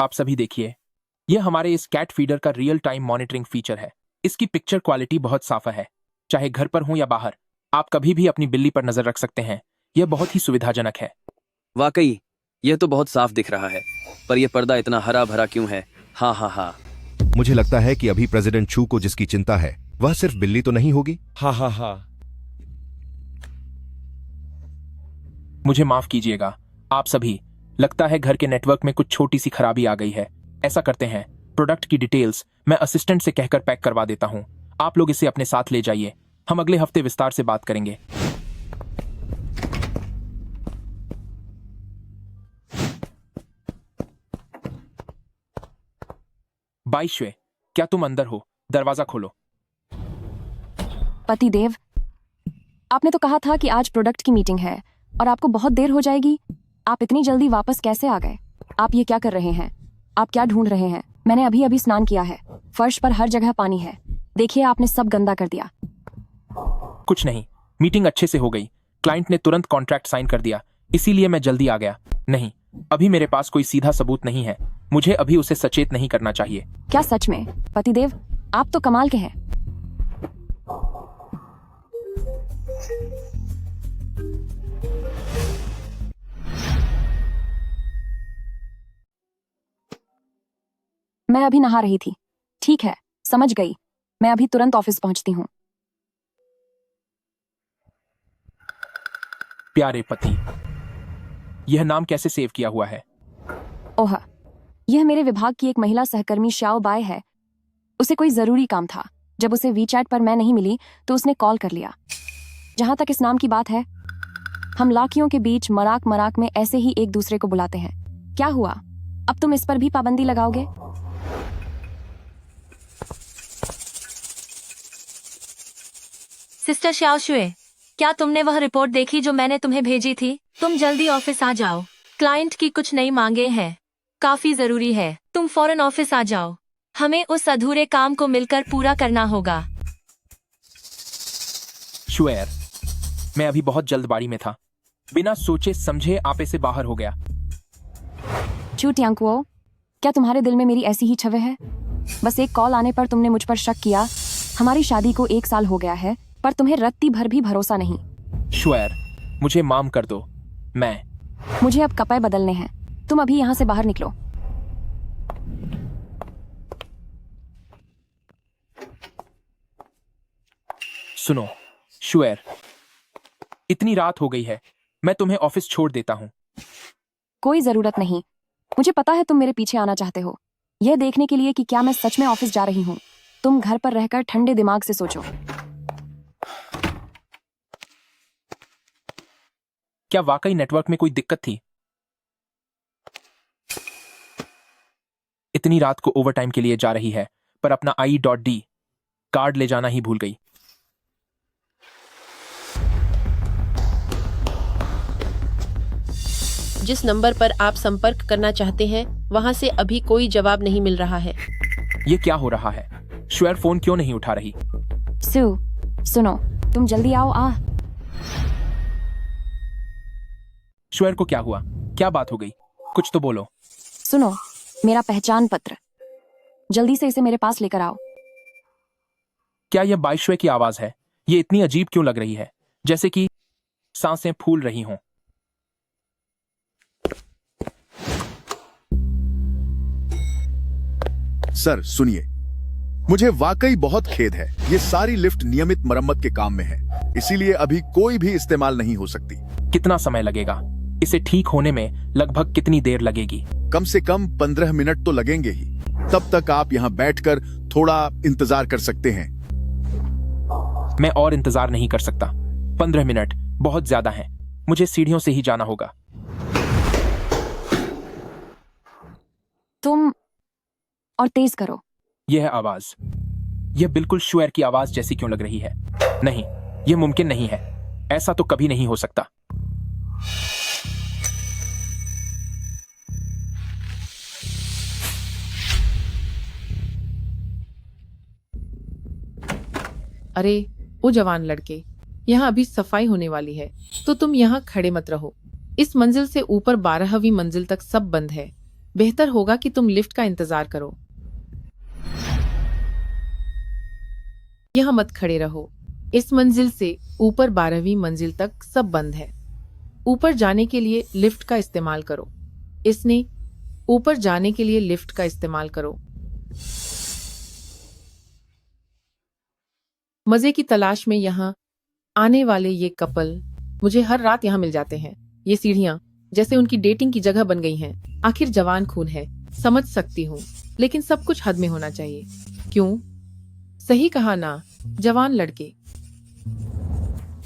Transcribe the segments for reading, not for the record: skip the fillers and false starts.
आप सभी देखिए, यह हमारे इस कैट फीडर का रियल टाइम मॉनिटरिंग फीचर है। इसकी पिक्चर क्वालिटी बहुत साफ है। चाहे घर पर हो या बाहर, आप कभी भी अपनी बिल्ली पर नजर रख सकते हैं। यह बहुत ही सुविधाजनक है। वाकई यह तो बहुत साफ दिख रहा है, पर यह पर्दा इतना हरा भरा क्यों है? हाँ हाँ हाँ। मुझे लगता है कि अभी प्रेसिडेंट छू को जिसकी चिंता है वह सिर्फ बिल्ली तो नहीं होगी। हाँ हाँ हाँ। मुझे माफ कीजिएगा आप सभी, लगता है घर के नेटवर्क में कुछ छोटी सी खराबी आ गई है। ऐसा करते हैं, प्रोडक्ट की डिटेल्स मैं असिस्टेंट से कहकर पैक करवा देता हूं। आप लोग इसे अपने साथ ले जाइए। हम अगले हफ्ते विस्तार से बात करेंगे। बाईश्वे, क्या तुम अंदर हो? दरवाजा खोलो। पतिदेव, आपने तो कहा था कि आज प्रोडक्ट की मीटिंग है और आपको बहुत देर हो जाएगी। आप इतनी जल्दी वापस कैसे आ गए? आप ये क्या कर रहे हैं? आप क्या ढूंढ रहे हैं? मैंने अभी अभी स्नान किया है। फर्श पर हर जगह पानी है। देखिए, आपने सब गंदा कर दिया। कुछ नहीं, मीटिंग अच्छे से हो गई। क्लाइंट ने तुरंत कॉन्ट्रैक्ट साइन कर दिया, इसीलिए मैं जल्दी आ गया। नहीं, अभी मेरे पास कोई सीधा सबूत नहीं है। मुझे अभी उसे सचेत नहीं करना चाहिए। क्या सच में? पतिदेव, आप तो कमाल के हैं। मैं अभी नहा रही थी। ठीक है, समझ गई। मैं अभी तुरंत ऑफिस पहुंचती हूँ। प्यारे पति, यह नाम कैसे सेव किया हुआ है? ओह, यह मेरे विभाग की एक महिला सहकर्मी श्याओ बाय है। उसे कोई जरूरी काम था। जब उसे वीचैट पर मैं नहीं मिली तो उसने कॉल कर लिया। जहां तक इस नाम की बात है, हम लाखियों के बीच मराक मराक में ऐसे ही एक दूसरे को बुलाते हैं। क्या हुआ? अब तुम इस पर भी पाबंदी लगाओगे? सिस्टर शाओशुए, क्या तुमने वह रिपोर्ट देखी जो मैंने तुम्हें भेजी थी? तुम जल्दी ऑफिस आ जाओ। क्लाइंट की कुछ नई मांगे हैं, काफी जरूरी है। तुम फौरन ऑफिस आ जाओ। हमें उस अधूरे काम को मिलकर पूरा करना होगा। शुएर, मैं अभी बहुत जल्दबाजी में था। बिना सोचे समझे आपे से बाहर हो गया। चूटियांकुओ, क्या तुम्हारे दिल में मेरी ऐसी ही छवि है? बस एक कॉल आने पर तुमने मुझ पर शक किया। हमारी शादी को 1 साल हो गया है, पर तुम्हें रत्ती भर भी भरोसा नहीं। शुएर, मुझे माफ कर दो। मुझे अब कपड़े बदलने हैं। तुम अभी यहाँ से बाहर निकलो। सुनो शुएर, इतनी रात हो गई है, मैं तुम्हें ऑफिस छोड़ देता हूँ। कोई जरूरत नहीं। मुझे पता है तुम मेरे पीछे आना चाहते हो, यह देखने के लिए कि क्या मैं सच में ऑफिस जा रही हूँ। तुम घर पर रहकर ठंडे दिमाग से सोचो। क्या वाकई नेटवर्क में कोई दिक्कत थी? इतनी रात को ओवरटाइम के लिए जा रही है, पर अपना I.D कार्ड ले जाना ही भूल गई। जिस नंबर पर आप संपर्क करना चाहते हैं वहां से अभी कोई जवाब नहीं मिल रहा है। ये क्या हो रहा है? शुएर फोन क्यों नहीं उठा रही? सुनो, तुम जल्दी आओ। शुएर को क्या हुआ? क्या बात हो गई? कुछ तो बोलो। सुनो, मेरा पहचान पत्र। जल्दी से इसे मेरे पास लेकर आओ। क्या यह बाईश्वे की आवाज है? ये इतनी अजीब क्यों लग रही है, जैसे कि सांसें फूल रही हों। सर सुनिए, मुझे वाकई बहुत खेद है। ये सारी लिफ्ट नियमित मरम्मत के काम में है, इसीलिए अभी कोई भी इस्तेमाल नहीं हो सकती। कितना समय लगेगा? इसे ठीक होने में लगभग कितनी देर लगेगी? कम से कम 15 मिनट तो लगेंगे ही। तब तक आप यहाँ बैठकर थोड़ा इंतजार कर सकते हैं। मैं और इंतजार नहीं कर सकता। 15 मिनट बहुत ज्यादा हैं। मुझे सीढ़ियों से ही जाना होगा। तुम और तेज करो। यह आवाज, यह बिल्कुल शुएर की आवाज जैसी क्यों लग रही है? नहीं, यह मुमकिन नहीं है। ऐसा तो कभी नहीं हो सकता। अरे ओ जवान लड़के, यहाँ अभी सफाई होने वाली है, तो तुम यहाँ खड़े मत रहो। इस मंजिल से ऊपर 12वीं मंजिल तक सब बंद है। बेहतर होगा कि तुम लिफ्ट का इंतजार करो। यहाँ मत खड़े रहो। इस मंजिल से ऊपर 12वीं मंजिल तक सब बंद है। ऊपर जाने के लिए लिफ्ट का इस्तेमाल करो। इसने ऊपर जाने के लिए लिफ्ट का इस्तेमाल करो। मजे की तलाश में यहाँ आने वाले ये कपल मुझे हर रात यहाँ मिल जाते हैं। ये सीढ़ियाँ जैसे उनकी डेटिंग की जगह बन गई हैं। आखिर जवान खून है, समझ सकती हूँ, लेकिन सब कुछ हद में होना चाहिए। क्यों? सही कहा ना, जवान लड़के।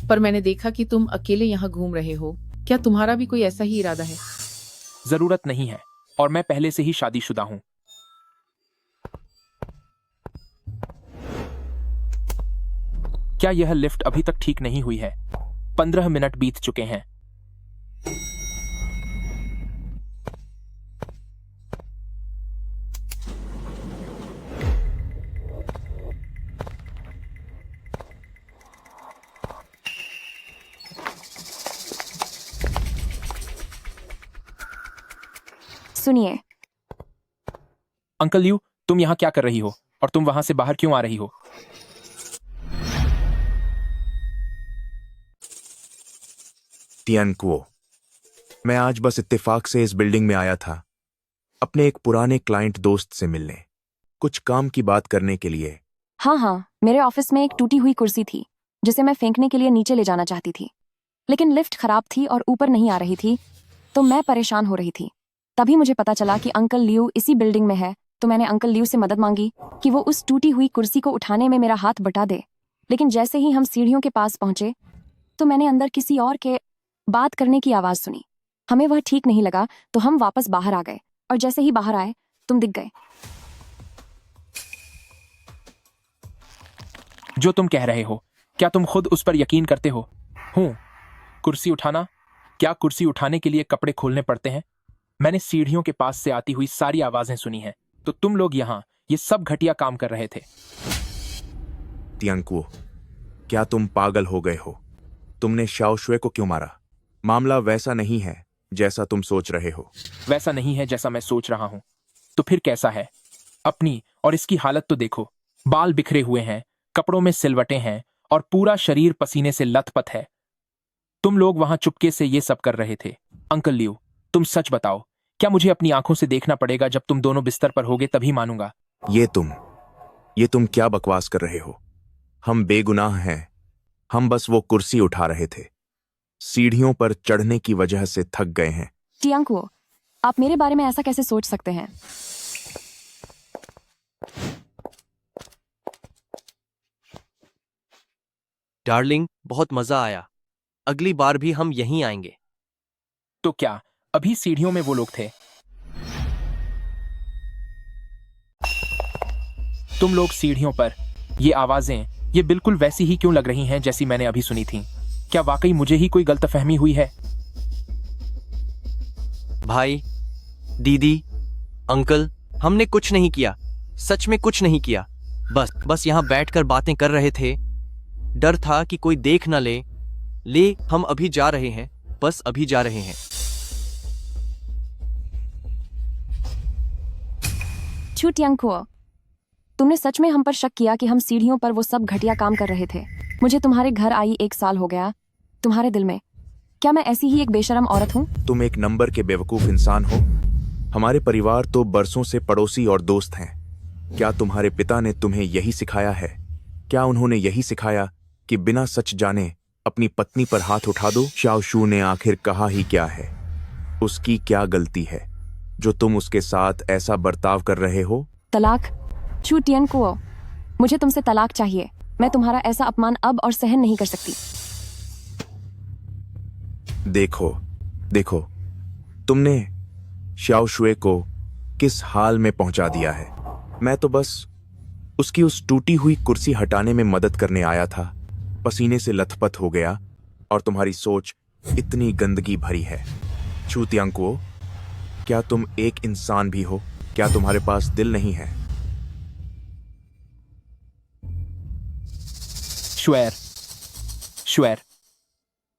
पर मैंने देखा कि तुम अकेले यहाँ घूम रहे हो। क्या तुम्हारा भी कोई ऐसा ही इरादा है? जरूरत नहीं है, और मैं पहले से ही शादीशुदा हूं। क्या यह लिफ्ट अभी तक ठीक नहीं हुई है? 15 मिनट बीत चुके हैं। सुनिए, अंकल यू, तुम यहाँ क्या कर रही हो? और तुम वहां से बाहर क्यों आ रही हो? तियानकुओ, मैं आज बस इत्तेफाक से इस बिल्डिंग में आया था अपने एक पुराने क्लाइंट दोस्त से मिलने, कुछ काम की बात करने के लिए। हाँ, मेरे ऑफिस में एक टूटी हुई कुर्सी थी जिसे मैं फेंकने के लिए नीचे ले जाना चाहती थी, लेकिन लिफ्ट खराब थी और ऊपर नहीं आ रही थी, तो मैं परेशान हो रही थी। तभी मुझे पता चला कि अंकल लियू इसी बिल्डिंग में है, तो मैंने अंकल लियू से मदद मांगी कि वो उस टूटी हुई कुर्सी को उठाने में मेरा हाथ बटा दे। लेकिन जैसे ही हम सीढ़ियों के पास पहुंचे तो मैंने अंदर किसी और के बात करने की आवाज सुनी। हमें वह ठीक नहीं लगा, तो हम वापस बाहर आ गए, और जैसे ही बाहर आए तुम दिख गए। जो तुम कह रहे हो, क्या तुम खुद उस पर यकीन करते हो? कुर्सी उठाना? क्या कुर्सी उठाने के लिए कपड़े खोलने पड़ते हैं? मैंने सीढ़ियों के पास से आती हुई सारी आवाजें सुनी हैं, तो तुम लोग यहाँ ये सब घटिया काम कर रहे थे। तियानकुओ, क्या तुम पागल हो गए हो? तुमने शाओ शुए को क्यों मारा? मामला वैसा नहीं है जैसा तुम सोच रहे हो। वैसा नहीं है जैसा मैं सोच रहा हूं। तो फिर कैसा है? अपनी और इसकी हालत तो देखो। बाल बिखरे हुए हैं, कपड़ों में सिलवटें हैं, और पूरा शरीर पसीने से लथपथ है। तुम लोग वहां चुपके से ये सब कर रहे थे। अंकल लियू, तुम सच बताओ, क्या मुझे अपनी आंखों से देखना पड़ेगा? जब तुम दोनों बिस्तर पर होगे तभी मानूंगा। ये तुम क्या बकवास कर रहे हो? हम बेगुनाह हैं। हम बस वो कुर्सी उठा रहे थे। सीढ़ियों पर चढ़ने की वजह से थक गए हैं। टियांकुओ, आप मेरे बारे में ऐसा कैसे सोच सकते हैं? डार्लिंग, बहुत मजा आया। अगली बार भी हम यहीं आएंगे। तो क्या अभी सीढ़ियों में वो लोग थे? तुम लोग सीढ़ियों पर, ये आवाजें, ये बिल्कुल वैसी ही क्यों लग रही हैं जैसी मैंने अभी सुनी थी? क्या वाकई मुझे ही कोई गलतफहमी हुई है? भाई, दीदी, अंकल, हमने कुछ नहीं किया। सच में कुछ नहीं किया। बस यहाँ बैठकर बातें कर रहे थे। डर था कि कोई देख न ले। हम अभी जा रहे हैं, बस अभी जा रहे हैं। छू टियांकुओ, तुमने सच में हम पर शक किया कि हम सीढ़ियों पर वो सब घटिया काम कर रहे थे। मुझे तुम्हारे घर आई 1 साल हो गया। तुम्हारे दिल में क्या मैं ऐसी ही एक बेशरम औरत हूँ? तुम एक नंबर के बेवकूफ इंसान हो। हमारे परिवार तो बरसों से पड़ोसी और दोस्त हैं। क्या तुम्हारे पिता ने तुम्हें यही सिखाया है? क्या उन्होंने यही सिखाया कि बिना सच जाने अपनी पत्नी पर हाथ उठा दो? शाओ शू ने आखिर कहा ही क्या है? उसकी क्या गलती है जो तुम उसके साथ ऐसा बर्ताव कर रहे हो? तलाक? छू टियांकुओ, मुझे तुमसे तलाक चाहिए। मैं तुम्हारा ऐसा अपमान अब और सहन नहीं कर सकती। देखो, तुमने शाओ शुए को किस हाल में पहुंचा दिया है। मैं तो बस उसकी उस टूटी हुई कुर्सी हटाने में मदद करने आया था। पसीने से लथपथ हो गया, और तुम्हारी सोच इतनी गंदगी भरी है। छू तियांकुओ, क्या तुम एक इंसान भी हो? क्या तुम्हारे पास दिल नहीं है? श्वेर,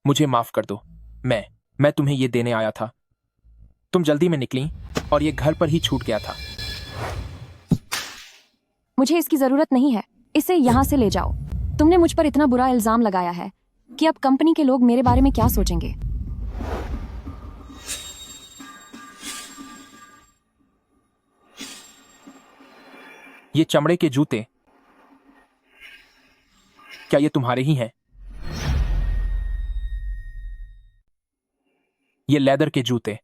मुझे माफ कर दो। मैं तुम्हें ये देने आया था। तुम जल्दी में निकली और ये घर पर ही छूट गया था। मुझे इसकी जरूरत नहीं है, इसे यहाँ से ले जाओ। तुमने मुझ पर इतना बुरा इल्जाम लगाया है कि अब कंपनी के लोग मेरे बारे में क्या सोचेंगे। ये चमड़े के जूते, क्या ये तुम्हारे ही हैं? ये लेदर के जूते,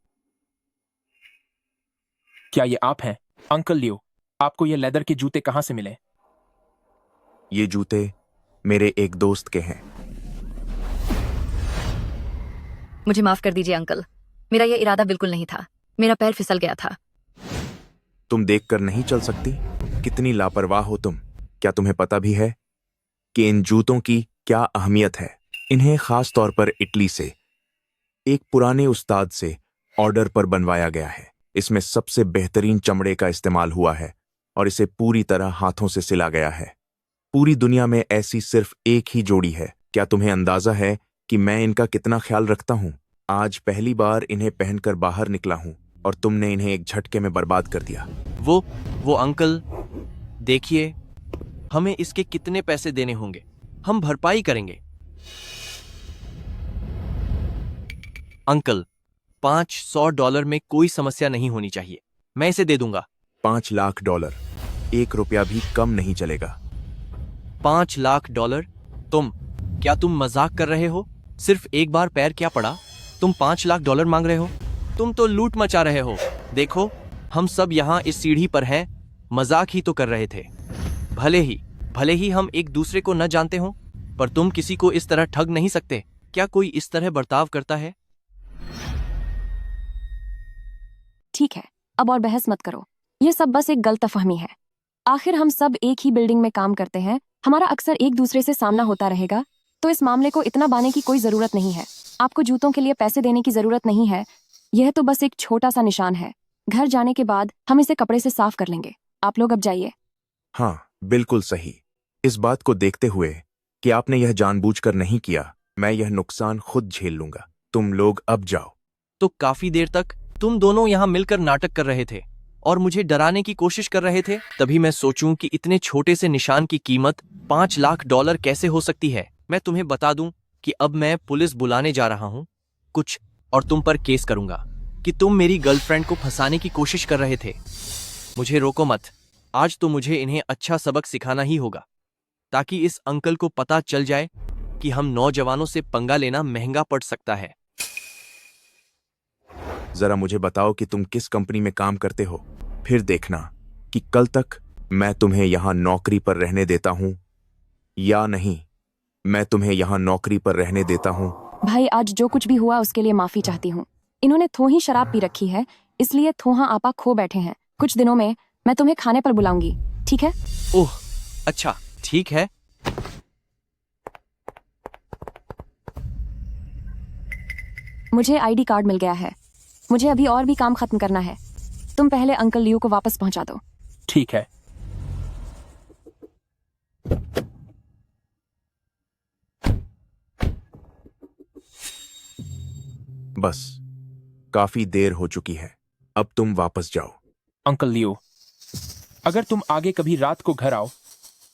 क्या ये आप हैं? अंकल लियो, आपको ये लेदर के जूते कहां से मिले? ये जूते मेरे एक दोस्त के हैं। मुझे माफ कर दीजिए अंकल, मेरा यह इरादा बिल्कुल नहीं था। मेरा पैर फिसल गया था। तुम देखकर नहीं चल सकती? कितनी लापरवाह हो तुम। क्या तुम्हें पता भी है कि इन जूतों की क्या अहमियत है? इन्हें खास तौर पर इटली से एक पुराने उस्ताद से ऑर्डर पर बनवाया गया है। इसमें सबसे बेहतरीन चमड़े का इस्तेमाल हुआ है और इसे पूरी तरह हाथों से सिला गया है। पूरी दुनिया में ऐसी सिर्फ एक ही जोड़ी है। क्या तुम्हें अंदाजा है कि मैं इनका कितना ख्याल रखता हूं? आज पहली बार इन्हें पहनकर बाहर निकला हूं और तुमने इन्हें एक झटके में बर्बाद कर दिया। वो अंकल, देखिए, हमें इसके कितने पैसे देने होंगे? हम भरपाई करेंगे। अंकल, $500 में कोई समस्या नहीं होनी चाहिए। मैं इसे दे दूंगा। $5 लाख, 1 रुपया भी कम नहीं चलेगा। $5 लाख? क्या तुम मजाक कर रहे हो? सिर्फ एक बार पैर क्या पड़ा, तुम $5 लाख मांग रहे हो? तुम तो लूट मचा रहे हो। देखो, हम सब यहाँ इस सीढ़ी पर हैं, मजाक ही तो कर रहे थे। भले ही हम एक दूसरे को न जानते हो, पर तुम किसी को इस तरह ठग नहीं सकते। क्या कोई इस तरह बर्ताव करता है? ठीक है, अब और बहस मत करो। ये सब बस एक गलतफहमी है। आखिर हम सब एक ही बिल्डिंग में काम करते हैं, हमारा अक्सर एक दूसरे से सामना होता रहेगा, तो इस मामले को इतना बांधने की कोई जरूरत नहीं है। आपको जूतों के लिए पैसे देने की जरूरत नहीं है। यह तो बस एक छोटा सा निशान है। घर जाने के बाद हम इसे कपड़े से साफ कर लेंगे। आप लोग अब जाइए। हाँ, बिल्कुल सही। इस बात को देखते हुए कि आपने यह जानबूझकर नहीं किया, मैं यह नुकसान खुद झेल लूंगा। तुम लोग अब जाओ। तो काफी देर तक तुम दोनों यहाँ मिलकर नाटक कर रहे थे और मुझे डराने की कोशिश कर रहे थे। तभी मैं सोचूं कि इतने छोटे से निशान की कीमत $5 लाख कैसे हो सकती है। मैं तुम्हें बता दूं कि अब मैं पुलिस बुलाने जा रहा हूं कुछ, और तुम पर केस करूंगा कि तुम मेरी गर्लफ्रेंड को फंसाने की कोशिश कर रहे थे। मुझे रोको मत। आज तो मुझे इन्हें अच्छा सबक सिखाना ही होगा, ताकि इस अंकल को पता चल जाए कि हम नौजवानों से पंगा लेना महंगा पड़ सकता है। जरा मुझे बताओ कि तुम किस कंपनी में काम करते हो, फिर देखना कि कल तक मैं तुम्हें यहां नौकरी पर रहने देता हूं या नहीं। मैं तुम्हें यहां नौकरी पर रहने देता हूं। भाई, आज जो कुछ भी हुआ उसके लिए माफी चाहती हूँ। इन्होंने थोड़ी शराब पी रखी है, इसलिए थोड़ा आपा खो बैठे हैं। कुछ दिनों में मैं तुम्हें खाने पर बुलाऊंगी, ठीक है? ओह, अच्छा, ठीक है। मुझे आईडी कार्ड मिल गया है। मुझे अभी और भी काम खत्म करना है। तुम पहले अंकल लियो को वापस पहुंचा दो। ठीक है। बस, काफी देर हो चुकी है। अब तुम वापस जाओ। अंकल लियो, अगर तुम आगे कभी रात को घर आओ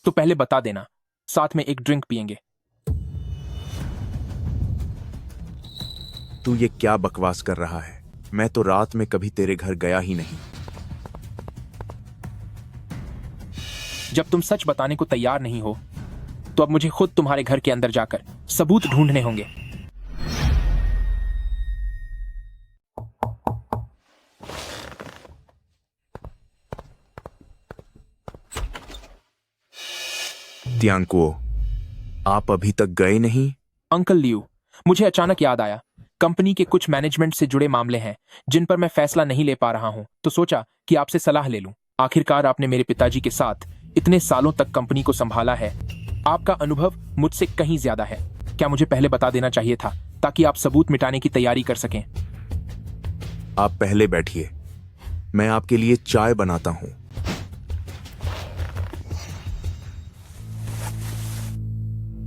तो पहले बता देना, साथ में एक ड्रिंक पियेंगे। तू ये क्या बकवास कर रहा है? मैं तो रात में कभी तेरे घर गया ही नहीं। जब तुम सच बताने को तैयार नहीं हो, तो अब मुझे खुद तुम्हारे घर के अंदर जाकर सबूत ढूंढने होंगे। तियांकुओ, आप अभी तक गए नहीं? अंकल लियू, मुझे अचानक याद आया, कंपनी के कुछ मैनेजमेंट से जुड़े मामले हैं जिन पर मैं फैसला नहीं ले पा रहा हूं, तो सोचा कि आपसे सलाह ले लूं। आखिरकार आपने मेरे पिताजी के साथ इतने सालों तक कंपनी को संभाला है। आपका अनुभव मुझसे कहीं ज्यादा है। क्या मुझे पहले बता देना चाहिए था, ताकि आप सबूत मिटाने की तैयारी कर सकें? आप पहले बैठिए, मैं आपके लिए चाय बनाता हूं।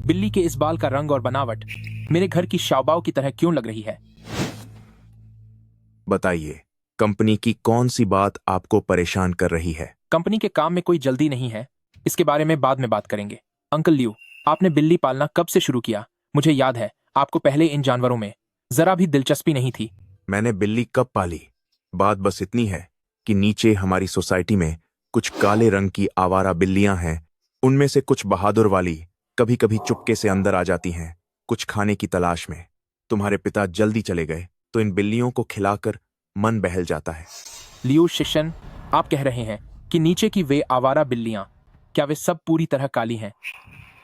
बिल्ली के इस बाल का रंग और बनावट मेरे घर की शाओबाओ की तरह क्यों लग रही है? बताइए, कंपनी की कौन सी बात आपको परेशान कर रही है? कंपनी के काम में कोई जल्दी नहीं है, इसके बारे में बाद में बात करेंगे। अंकल लियू, आपने बिल्ली पालना कब से शुरू किया? मुझे याद है आपको पहले इन जानवरों में जरा भी दिलचस्पी नहीं थी। मैंने बिल्ली कब पाली? बात बस इतनी है कि नीचे हमारी सोसाइटी में कुछ काले रंग की आवारा बिल्लियां हैं। उनमें से कुछ बहादुर वाली कभी कभी चुपके से अंदर आ जाती हैं, कुछ खाने की तलाश में। तुम्हारे पिता जल्दी चले गए तो इन बिल्लियों को खिलाकर मन बहल जाता है। लियू शिशन, आप कह रहे हैं कि नीचे की वे आवारा बिल्लियां, क्या वे सब पूरी तरह काली हैं?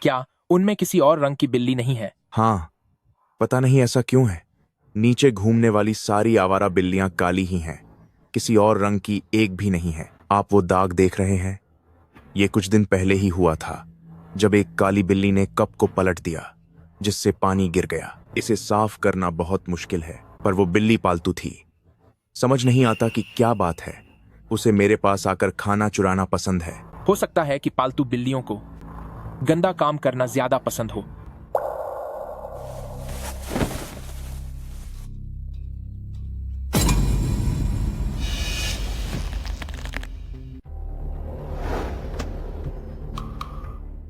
क्या उनमें किसी और रंग की बिल्ली नहीं है? हाँ, पता नहीं ऐसा क्यों है। नीचे घूमने वाली सारी आवारा बिल्लियां काली ही हैं, किसी और रंग की एक भी नहीं है। आप वो दाग देख रहे हैं? ये कुछ दिन पहले ही हुआ था, जब एक काली बिल्ली ने कप को पलट दिया, जिससे पानी गिर गया। इसे साफ करना बहुत मुश्किल है, पर वो बिल्ली पालतू थी। समझ नहीं आता कि क्या बात है, उसे मेरे पास आकर खाना चुराना पसंद है। हो सकता है कि पालतू बिल्लियों को गंदा काम करना ज्यादा पसंद हो।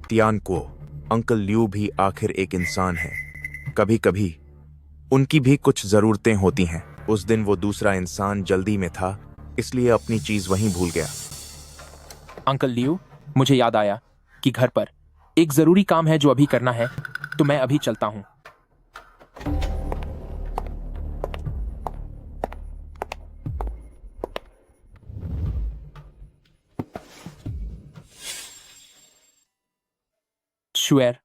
तियान को, अंकल लियू भी आखिर एक इंसान है। कभी कभी उनकी भी कुछ जरूरतें होती हैं। उस दिन वो दूसरा इंसान जल्दी में था, इसलिए अपनी चीज वहीं भूल गया। अंकल लियू, मुझे याद आया कि घर पर एक जरूरी काम है जो अभी करना है, तो मैं अभी चलता हूं। शुएर,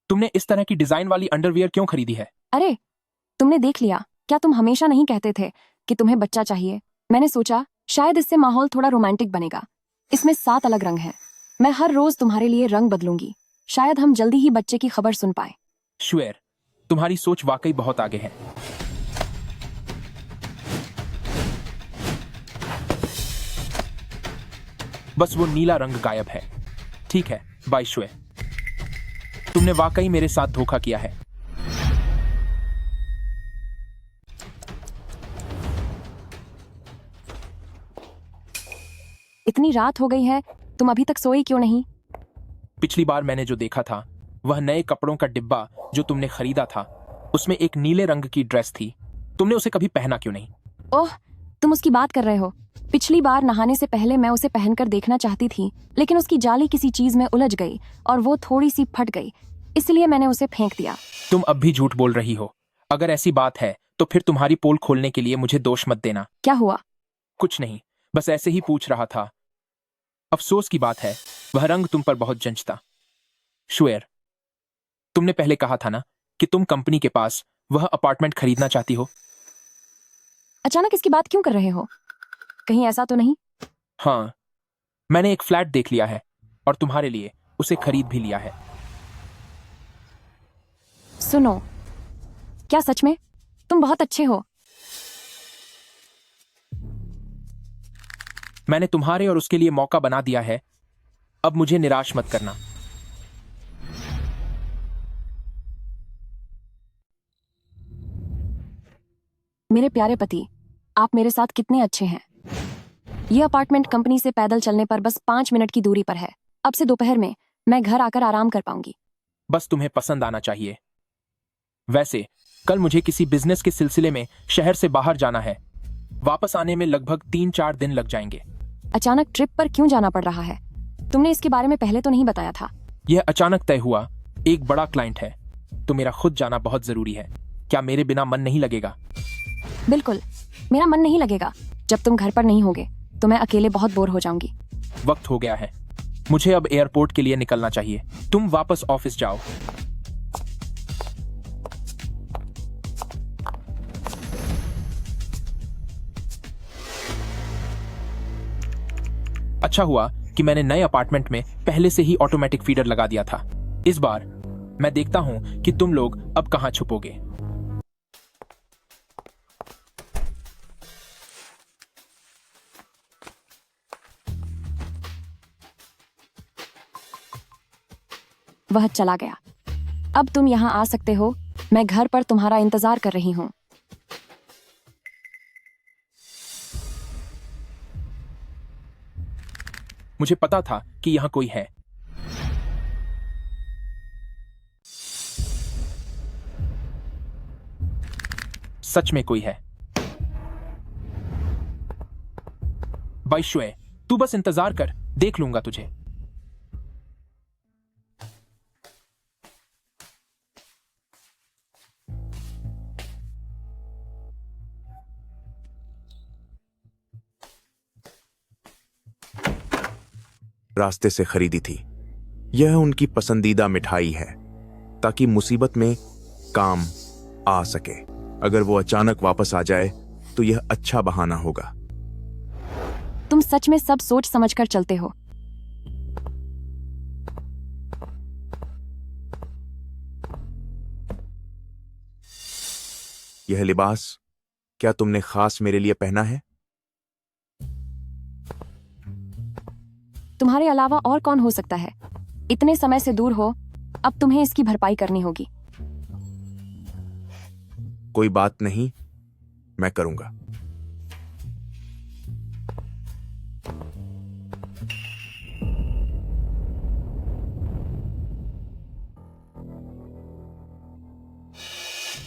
तुमने इस तरह की डिजाइन वाली अंडरवियर क्यों खरीदी है? अरे, तुमने देख लिया? क्या तुम हमेशा नहीं कहते थे कि तुम्हें बच्चा चाहिए? मैंने सोचा शायद इससे माहौल थोड़ा रोमांटिक बनेगा। इसमें 7 अलग रंग हैं। मैं हर रोज तुम्हारे लिए रंग बदलूंगी। शायद हम जल्दी ही बच्चे की खबर सुन पाए। शुएर, तुम्हारी सोच वाकई बहुत आगे है। बस वो नीला रंग गायब है। ठीक है, बाय शुएर। तुमने वाकई मेरे साथ धोखा किया है। इतनी रात हो गई है, तुम अभी तक सोई क्यों नहीं? पिछली बार मैंने जो देखा था वह नए कपड़ों का डिब्बा जो तुमने खरीदा था, उसमें एक नीले रंग की ड्रेस थी। तुमने उसे कभी पहना क्यों नहीं? ओह, तुम उसकी बात कर रहे हो। पिछली बार नहाने से पहले मैं उसे पहनकर देखना चाहती थी, लेकिन उसकी जाली किसी चीज में उलझ गई और वो थोड़ी सी फट गई, इसलिए मैंने उसे फेंक दिया। तुम अब भी झूठ बोल रही हो। अगर ऐसी बात है तो फिर तुम्हारी पोल खोलने के लिए मुझे दोष मत देना। क्या हुआ? कुछ नहीं, बस ऐसे ही पूछ रहा था। अफसोस की बात है, वह रंग तुम पर बहुत जंचता। शुएर, तुमने पहले कहा था ना कि तुम कंपनी के पास वह अपार्टमेंट खरीदना चाहती हो। अचानक इसकी बात क्यों कर रहे हो? कहीं ऐसा तो नहीं? हाँ, मैंने एक फ्लैट देख लिया है और तुम्हारे लिए उसे खरीद भी लिया है। सुनो, क्या सच में? तुम बहुत अच्छे हो। मैंने तुम्हारे और उसके लिए मौका बना दिया है, अब मुझे निराश मत करना। मेरे प्यारे पति, आप मेरे साथ कितने अच्छे हैं। ये अपार्टमेंट कंपनी से पैदल चलने पर बस 5 मिनट की दूरी पर है। अब से दोपहर में मैं घर आकर आराम कर पाऊंगी। बस तुम्हें पसंद आना चाहिए। वैसे कल मुझे किसी बिजनेस के सिलसिले में शहर से बाहर जाना है। वापस आने में लगभग 3-4 दिन लग जाएंगे। अचानक ट्रिप पर क्यों जाना पड़ रहा है? तुमने इसके बारे में पहले तो नहीं बताया था। यह अचानक तय हुआ। एक बड़ा क्लाइंट है, तो मेरा खुद जाना बहुत जरूरी है। क्या मेरे बिना मन नहीं लगेगा? बिल्कुल, मेरा मन नहीं लगेगा। जब तुम घर पर नहीं होगे तो मैं अकेले बहुत बोर हो जाऊंगी। वक्त हो गया है, मुझे अब एयरपोर्ट के लिए निकलना चाहिए। तुम वापस ऑफिस जाओ। अच्छा हुआ कि मैंने नए अपार्टमेंट में पहले से ही ऑटोमेटिक फीडर लगा दिया था। इस बार मैं देखता हूं कि तुम लोग अब कहां छुपोगे। वह चला गया। अब तुम यहाँ आ सकते हो। मैं घर पर तुम्हारा इंतजार कर रही हूँ। मुझे पता था कि यहाँ कोई है। सच में कोई है। बाइशुए, तू बस इंतजार कर, देख लूंगा तुझे। रास्ते से खरीदी थी। यह उनकी पसंदीदा मिठाई है ताकि मुसीबत में काम आ सके। अगर वो अचानक वापस आ जाए तो यह अच्छा बहाना होगा। तुम सच में सब सोच समझकर चलते हो। यह लिबास क्या तुमने खास मेरे लिए पहना है? तुम्हारे अलावा और कौन हो सकता है? इतने समय से दूर हो, अब तुम्हें इसकी भरपाई करनी होगी। कोई बात नहीं, मैं करूंगा।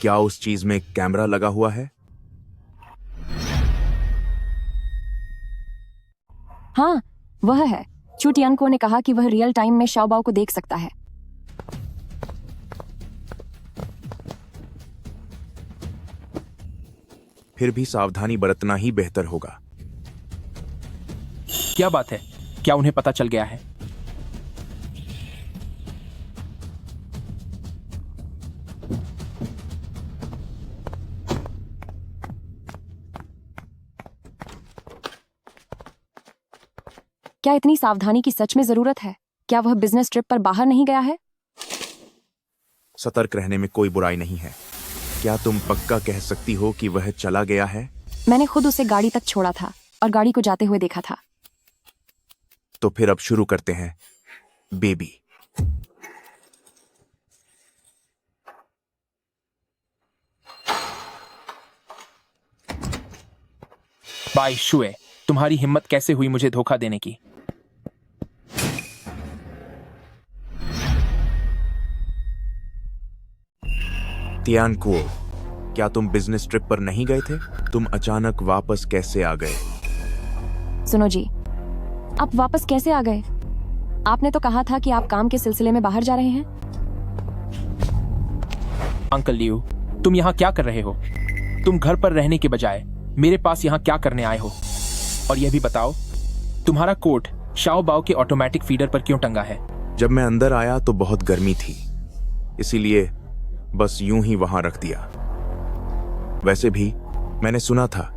क्या उस चीज में कैमरा लगा हुआ है? हाँ, वह है। चू टियांको ने कहा कि वह रियल टाइम में शाओबाओ को देख सकता है। फिर भी सावधानी बरतना ही बेहतर होगा। क्या बात है? क्या उन्हें पता चल गया है? क्या इतनी सावधानी की सच में जरूरत है? क्या वह बिजनेस ट्रिप पर बाहर नहीं गया है? सतर्क रहने में कोई बुराई नहीं है। क्या तुम पक्का कह सकती हो कि वह चला गया है? मैंने खुद उसे गाड़ी तक छोड़ा था और गाड़ी को जाते हुए देखा था। तो फिर अब शुरू करते हैं, बेबी। बाइशुए, तुम्हारी हिम्मत कैसे हुई मुझे धोखा देने की? तियानकुओ, क्या तुम बिजनेस ट्रिप पर नहीं गए थे? तुम अचानक वापस कैसे आ गए? सुनो जी, आप वापस कैसे आ गए? आपने तो कहा था कि आप काम के सिलसिले में बाहर जा रहे हैं। अंकल लियू, तुम यहाँ क्या कर रहे हो? तुम घर पर रहने के बजाय मेरे पास यहाँ क्या करने आए हो? और यह भी बताओ, तुम्हारा कोट शाओबाओ के ऑटोमेटिक फीडर पर क्यों टंगा है? जब मैं अंदर आया तो बहुत गर्मी थी, इसीलिए बस यूं ही वहां रख दिया। वैसे भी मैंने सुना था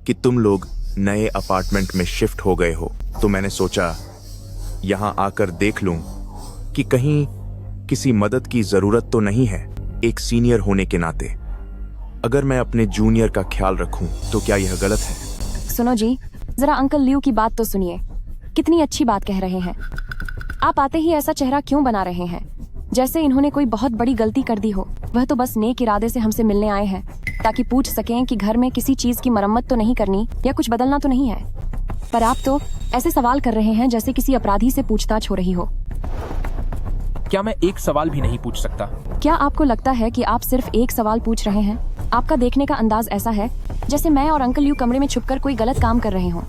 कि तुम लोग नए अपार्टमेंट में शिफ्ट हो गए हो, तो मैंने सोचा यहां आकर देख लूं कि कहीं किसी मदद की जरूरत तो नहीं है। एक सीनियर होने के नाते अगर मैं अपने जूनियर का ख्याल रखूं तो क्या यह गलत है? सुनो जी, जरा अंकल लियू की बात तो सुनिए। कितनी अच्छी बात कह रहे हैं। आप आते ही ऐसा चेहरा क्यों बना रहे हैं जैसे इन्होंने कोई बहुत बड़ी गलती कर दी हो? वह तो बस नेक इरादे से हमसे मिलने आए हैं ताकि पूछ सकें कि घर में किसी चीज की मरम्मत तो नहीं करनी या कुछ बदलना तो नहीं है। पर आप तो ऐसे सवाल कर रहे हैं जैसे किसी अपराधी से पूछताछ हो रही हो। क्या मैं एक सवाल भी नहीं पूछ सकता? क्या आपको लगता है कि आप सिर्फ एक सवाल पूछ रहे हैं? आपका देखने का अंदाज ऐसा है जैसे मैं और अंकल लियू कमरे में छुपकर कोई गलत काम कर रहे हों।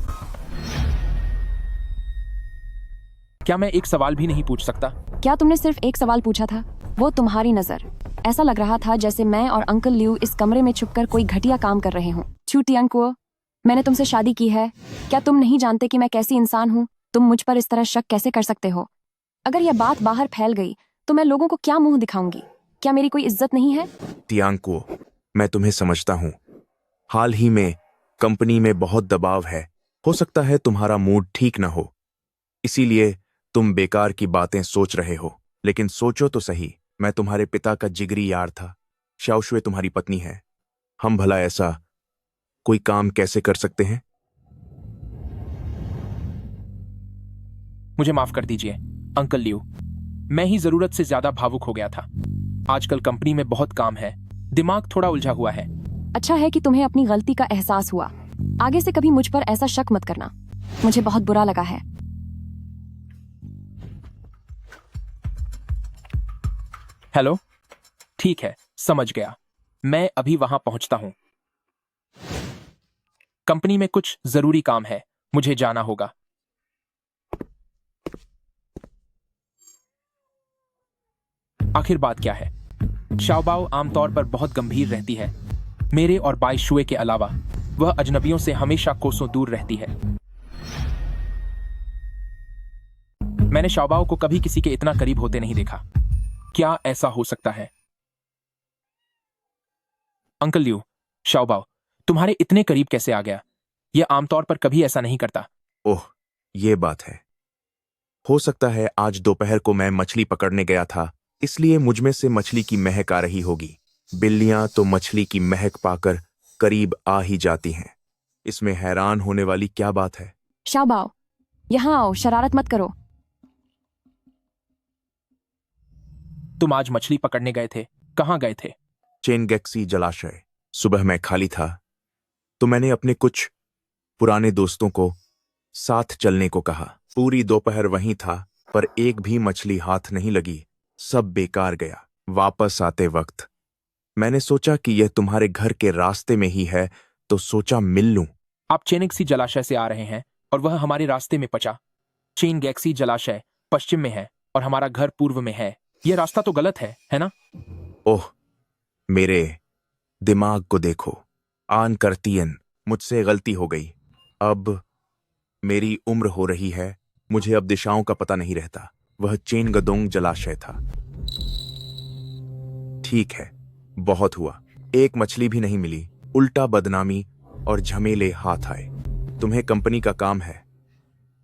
क्या मैं एक सवाल भी नहीं पूछ सकता? क्या तुमने सिर्फ एक सवाल पूछा था? वो तुम्हारी नजर ऐसा लग रहा था जैसे मैं और अंकल लियू इस कमरे में छुपकर कोई घटिया काम कर रहे हों। चू टियांकुओ, मैंने तुमसे शादी की है। क्या तुम नहीं जानते कि मैं कैसी इंसान हूँ? तुम मुझ पर इस तरह शक कैसे कर सकते हो? अगर यह बात बाहर फैल गई तो मैं लोगों को क्या मुंह दिखाऊंगी? क्या मेरी कोई इज्जत नहीं है? तियांकुओ, मैं तुम्हें समझता हूँ। हाल ही में कंपनी में बहुत दबाव है। हो सकता है तुम्हारा मूड ठीक न हो, इसीलिए तुम बेकार की बातें सोच रहे हो। लेकिन सोचो तो सही, मैं तुम्हारे पिता का जिगरी यार था। शाओशुए तुम्हारी पत्नी है। हम भला ऐसा कोई काम कैसे कर सकते हैं? मुझे माफ कर दीजिए अंकल लियू, मैं ही जरूरत से ज्यादा भावुक हो गया था। आजकल कंपनी में बहुत काम है, दिमाग थोड़ा उलझा हुआ है। अच्छा है कि तुम्हें अपनी गलती का एहसास हुआ। आगे से कभी मुझ पर ऐसा शक मत करना, मुझे बहुत बुरा लगा है। हेलो, ठीक है, समझ गया। मैं अभी वहां पहुंचता हूं। कंपनी में कुछ जरूरी काम है, मुझे जाना होगा। आखिर बात क्या है? शाओबाओ आमतौर पर बहुत गंभीर रहती है। मेरे और बाई शुए के अलावा वह अजनबियों से हमेशा कोसों दूर रहती है। मैंने शाओबाओ को कभी किसी के इतना करीब होते नहीं देखा। क्या ऐसा हो सकता है? अंकल लियू, शाओबाओ तुम्हारे इतने करीब कैसे आ गया? यह आमतौर पर कभी ऐसा नहीं करता। ओह, ये बात है। हो सकता है आज दोपहर को मैं मछली पकड़ने गया था, इसलिए मुझमें से मछली की महक आ रही होगी। बिल्लियां तो मछली की महक पाकर करीब आ ही जाती हैं। इसमें हैरान होने वाली क्या बात है? शाओबाओ, यहाँ आओ, शरारत मत करो। तुम आज मछली पकड़ने गए थे? कहाँ गए थे? चेनगेक्सी जलाशय। सुबह मैं खाली था तो मैंने अपने कुछ पुराने दोस्तों को साथ चलने को कहा। पूरी दोपहर वहीं था पर एक भी मछली हाथ नहीं लगी, सब बेकार गया। वापस आते वक्त मैंने सोचा कि यह तुम्हारे घर के रास्ते में ही है तो सोचा मिल लूं। आप चेनगेक्सी जलाशय से आ रहे हैं और वह हमारे रास्ते में पचा। चेनगेक्सी जलाशय पश्चिम में है और हमारा घर पूर्व में है। यह रास्ता तो गलत है ना? ओह, मेरे दिमाग को देखो। आन करतीयन, मुझसे गलती हो गई। अब मेरी उम्र हो रही है, मुझे अब दिशाओं का पता नहीं रहता। वह चेनगदोंग जलाशय था। ठीक है, बहुत हुआ। एक मछली भी नहीं मिली, उल्टा बदनामी और झमेले हाथ आए। तुम्हें कंपनी का काम है,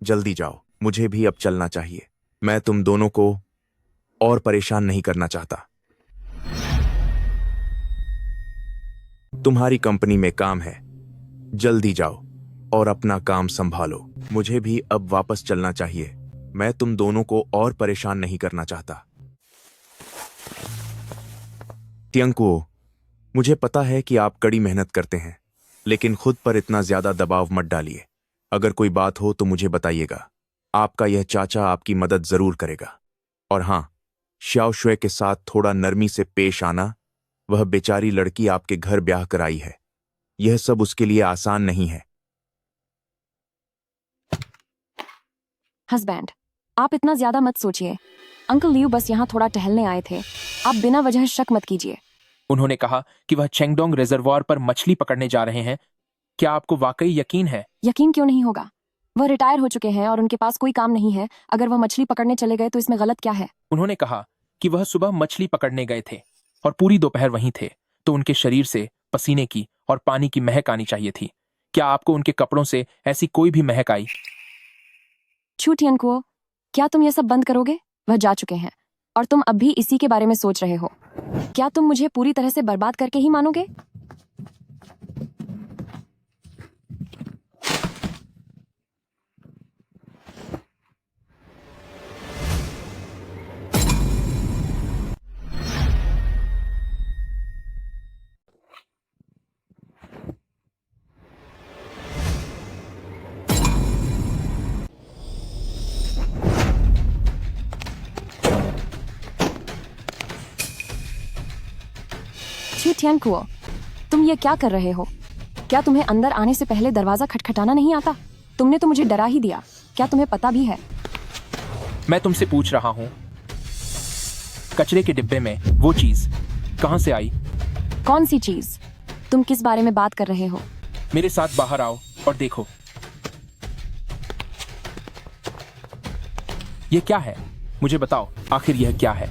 जल्दी जाओ। मुझे भी अब चलना चाहिए। मैं तुम दोनों को और परेशान नहीं करना चाहता। तुम्हारी कंपनी में काम है, जल्दी जाओ और अपना काम संभालो। मुझे भी अब वापस चलना चाहिए। मैं तुम दोनों को और परेशान नहीं करना चाहता। तियांकुओ, मुझे पता है कि आप कड़ी मेहनत करते हैं, लेकिन खुद पर इतना ज्यादा दबाव मत डालिए। अगर कोई बात हो तो मुझे बताइएगा। आपका यह चाचा आपकी मदद जरूर करेगा। और हाँ, श्याओ शुए के साथ थोड़ा नरमी से पेश आना। वह बेचारी लड़की आपके घर ब्याह कर आई है। यह सब उसके लिए आसान नहीं है। हस्बैंड, आप इतना ज्यादा मत सोचिए। अंकल लियू बस यहाँ थोड़ा टहलने आए थे। आप बिना वजह शक मत कीजिए। उन्होंने कहा कि वह चेंगडोंग रिजर्वॉयर पर मछली पकड़ने जा रहे हैं। क्या आपको वाकई यकीन है? यकीन क्यों नहीं होगा? वह रिटायर हो चुके हैं और उनके पास कोई काम नहीं है। अगर वह मछली पकड़ने चले गए तो इसमें गलत क्या है? उन्होंने कहा कि वह सुबह मछली पकड़ने गए थे और पूरी दोपहर वहीं थे, तो उनके शरीर से पसीने की और पानी की महक आनी चाहिए थी। क्या आपको उनके कपड़ों से ऐसी कोई भी महक आई? छू टियांकुओ, क्या तुम ये सब बंद करोगे? वह जा चुके हैं और तुम अब भी इसी के बारे में सोच रहे हो। क्या तुम मुझे पूरी तरह से बर्बाद करके ही मानोगे? छू टियांकुओ, तुम ये क्या कर रहे हो? क्या तुम्हें अंदर आने से पहले दरवाजा खटखटाना नहीं आता? तुमने तो मुझे डरा ही दिया। क्या तुम्हें पता भी है? मैं तुमसे पूछ रहा हूं, कचरे के डिब्बे में वो चीज कहां से आई? कौन सी चीज? तुम किस बारे में बात कर रहे हो? मेरे साथ बाहर आओ और देखो। ये क्या है? मुझे बताओ, आखिर यह क्या है?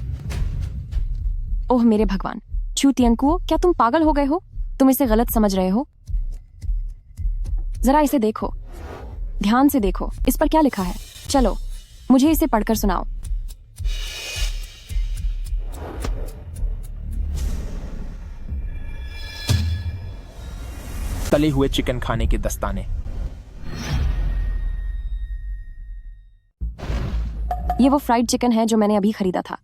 ओह मेरे भगवान, छू टियांकुओ, क्या तुम पागल हो गए हो? तुम इसे गलत समझ रहे हो। जरा इसे देखो, ध्यान से देखो। इस पर क्या लिखा है? चलो मुझे इसे पढ़कर सुनाओ। तले हुए चिकन खाने के दस्ताने। ये वो फ्राइड चिकन है जो मैंने अभी खरीदा था।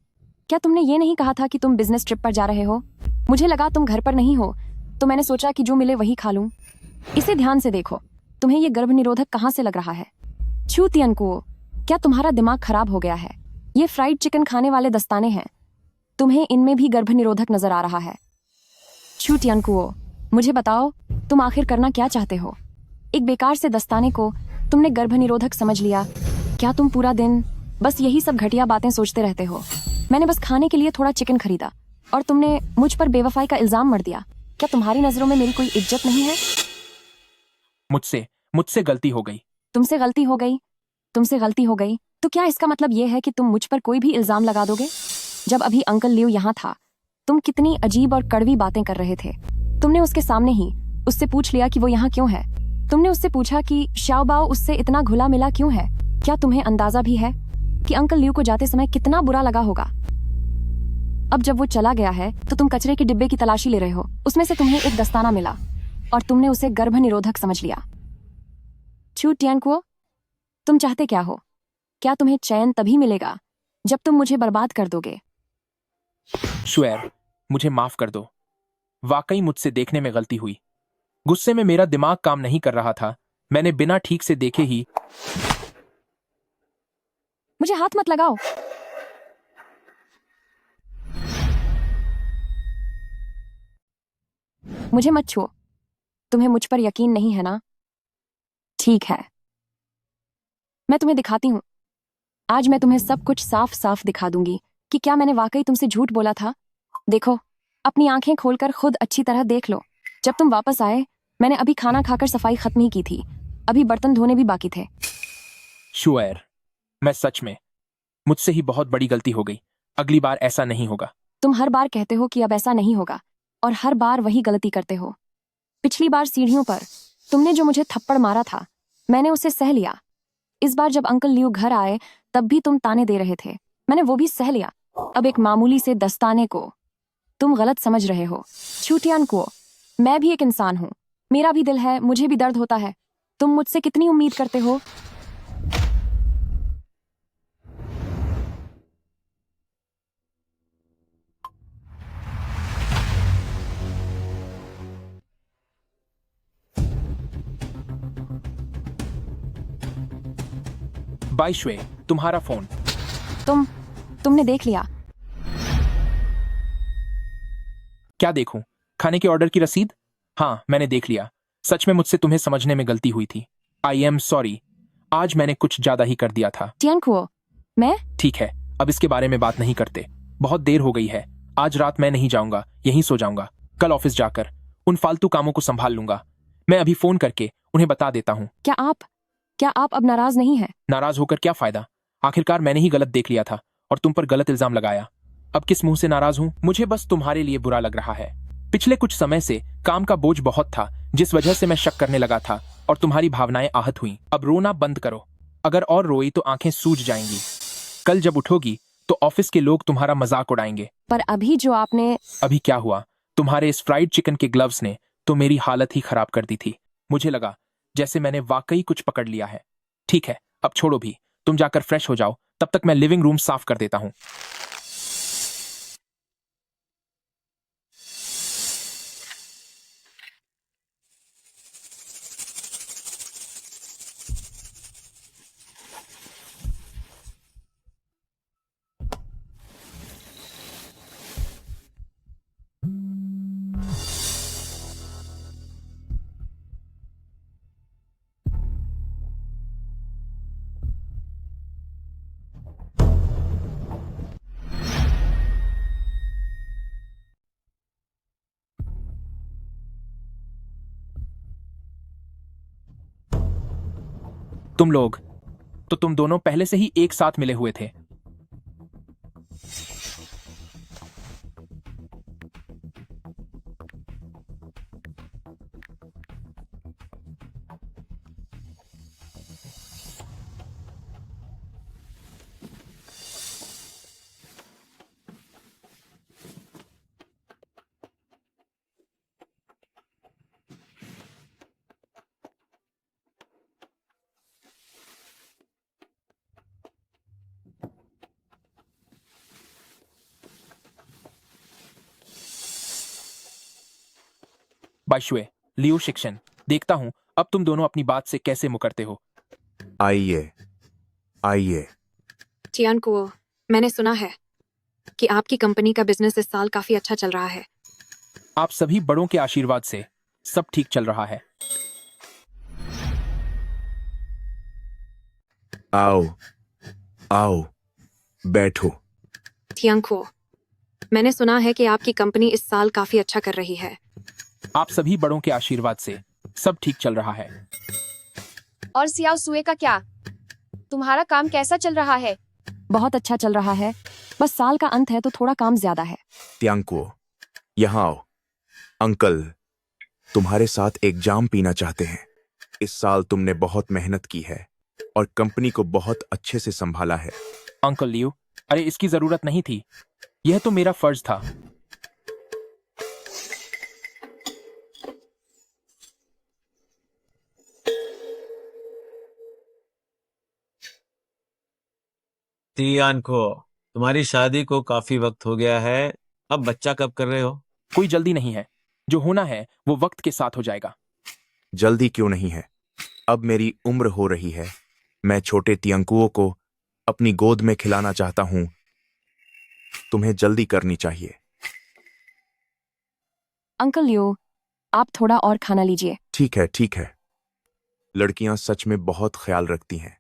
क्या तुमने ये नहीं कहा था कि तुम बिजनेस ट्रिप पर जा रहे हो? मुझे लगा तुम घर पर नहीं हो, तो मैंने सोचा कि जो मिले वही खा लूं। इसे ध्यान से देखो। तुम्हें ये गर्भ निरोधक कहाँ से लग रहा है? छू टियांकुओ, क्या तुम्हारा दिमाग खराब हो गया है? ये फ्राइड चिकन खाने वाले दस्ताने हैं। तुम्हें इनमें भी गर्भनिरोधक नजर आ रहा है। छू टियानकुओ, मुझे बताओ, तुम आखिर करना क्या चाहते हो? एक बेकार से दस्ताने को तुमने गर्भनिरोधक समझ लिया। क्या तुम पूरा दिन बस यही सब घटिया बातें सोचते रहते हो? मैंने बस खाने के लिए थोड़ा चिकन खरीदा और तुमने मुझ पर बेवफाई का इल्जाम मढ़ दिया। क्या तुम्हारी नजरों में मेरी कोई इज्जत नहीं है? मुझसे मुझसे गलती हो गई। तुमसे गलती हो गई? तुमसे गलती हो गई तो क्या इसका मतलब ये है कि तुम मुझ पर कोई भी इल्जाम लगा दोगे? जब अभी अंकल लियो यहाँ था, तुम कितनी अजीब और कड़वी बातें कर रहे थे। तुमने उसके सामने ही उससे पूछ लिया कि वो यहाँ क्यों है। तुमने उससे पूछा कि शाओबाओ उससे इतना घुला मिला क्यों है। क्या तुम्हें अंदाजा भी है कि अंकल लियो को जाते समय कितना बुरा लगा होगा? अब जब वो चला गया है तो तुम कचरे के डिब्बे की तलाशी ले रहे हो। उसमें से तुम्हें एक दस्ताना मिला और तुमने उसे गर्भनिरोधक समझ लिया। छू टियानकुओ, तुम चाहते क्या हो? क्या तुम्हें चैन तभी मिलेगा जब तुम मुझे बर्बाद कर दोगे? शुएर, मुझे माफ कर दो। वाकई मुझसे देखने में गलती हुई। गुस्से में मेरा दिमाग काम नहीं कर रहा था। मैंने बिना ठीक से देखे ही। मुझे हाथ मत लगाओ। मुझे मत छुओ। तुम्हें मुझ पर यकीन नहीं है ना? ठीक है, मैं तुम्हें दिखाती हूँ। आज मैं तुम्हें सब कुछ साफ साफ दिखा दूंगी कि क्या मैंने वाकई तुमसे झूठ बोला था। देखो, अपनी आंखें खोलकर खुद अच्छी तरह देख लो। जब तुम वापस आए, मैंने अभी खाना खाकर सफाई खत्म ही की थी। अभी बर्तन धोने भी बाकी थे। शुएर, मैं सच में मुझसे ही बहुत बड़ी गलती हो गई। अगली बार ऐसा नहीं होगा। तुम हर बार कहते हो कि अब ऐसा नहीं होगा और हर बार वही गलती करते हो। पिछली बार सीढ़ियों पर तुमने जो मुझे थप्पड़ मारा था, मैंने उसे सह लिया। इस बार जब अंकल लियो घर आए तब भी तुम ताने दे रहे थे, मैंने वो भी सह लिया। अब एक मामूली से दस्ताने को तुम गलत समझ रहे हो। छू टियानकुओ, मैं भी एक इंसान हूँ, मेरा भी दिल है, मुझे भी दर्द होता है। तुम मुझसे कितनी उम्मीद करते हो? बाय शुए, तुम्हारा फोन। तुमने देख लिया? क्या देखूं? खाने के ऑर्डर की रसीद? हाँ, मैंने देख लिया। सच में मुझसे तुम्हें समझने में गलती हुई थी। I am sorry. आज मैंने कुछ ज्यादा ही कर दिया था। टियानकुओ, मैं ठीक है, अब इसके बारे में बात नहीं करते। बहुत देर हो गई है। आज रात मैं नहीं जाऊंगा, यहीं सो जाऊंगा। कल ऑफिस जाकर उन फालतू कामों को संभाल लूंगा। मैं अभी फोन करके उन्हें बता देता हूँ। क्या आप अब नाराज नहीं हैं? नाराज होकर क्या फायदा? आखिरकार मैंने ही गलत देख लिया था और तुम पर गलत इल्जाम लगाया। अब किस मुंह से नाराज हूं? मुझे बस तुम्हारे लिए बुरा लग रहा है। पिछले कुछ समय से काम का बोझ बहुत था, जिस वजह से मैं शक करने लगा था और तुम्हारी भावनाएं आहत हुई। अब रोना बंद करो। अगर और रोई तो आंखें सूज जाएंगी। कल जब उठोगी तो ऑफिस के लोग तुम्हारा मजाक उड़ाएंगे। पर अभी जो आपने अभी क्या हुआ? तुम्हारे इस फ्राइड चिकन के ग्लव्स ने तो मेरी हालत ही खराब कर दी थी। मुझे लगा जैसे मैंने वाकई कुछ पकड़ लिया है। ठीक है, अब छोड़ो भी, तुम जाकर फ्रेश हो जाओ। तब तक मैं लिविंग रूम साफ कर देता हूँ। तुम लोग तो तुम दोनों पहले से ही एक साथ मिले हुए थे। बाइशुए, लियो शिक्षण, देखता हूं अब तुम दोनों अपनी बात से कैसे मुकरते हो। आइए आइए। टियानकुओ, मैंने सुना है कि आपकी कंपनी का बिजनेस इस साल काफी अच्छा चल रहा है। आप सभी बड़ों के आशीर्वाद से सब ठीक चल रहा है। आओ आओ, बैठो। थियांको, मैंने सुना है कि आपकी कंपनी इस साल काफी अच्छा कर रही है। आप सभी बड़ों के आशीर्वाद से सब ठीक चल रहा है। और सियाओ सुए का क्या? तुम्हारा काम कैसा चल रहा है? बहुत अच्छा चल रहा है, बस साल का अंत है तो थोड़ा काम ज्यादा है। त्यांको, यहाँ आओ। अंकल तुम्हारे साथ एक जाम पीना चाहते हैं। इस साल तुमने बहुत मेहनत की है और कंपनी को बहुत अच्छे से संभाला है। अंकल लियो, अरे इसकी जरूरत नहीं थी, यह तो मेरा फर्ज था। तियान को, तुम्हारी शादी को काफी वक्त हो गया है, अब बच्चा कब कर रहे हो? कोई जल्दी नहीं है, जो होना है वो वक्त के साथ हो जाएगा। जल्दी क्यों नहीं है? अब मेरी उम्र हो रही है। मैं छोटे तियंकुओं को अपनी गोद में खिलाना चाहता हूं। तुम्हें जल्दी करनी चाहिए। अंकल लियो, आप थोड़ा और खाना लीजिए। ठीक है, ठीक है। लड़कियां सच में बहुत ख्याल रखती हैं।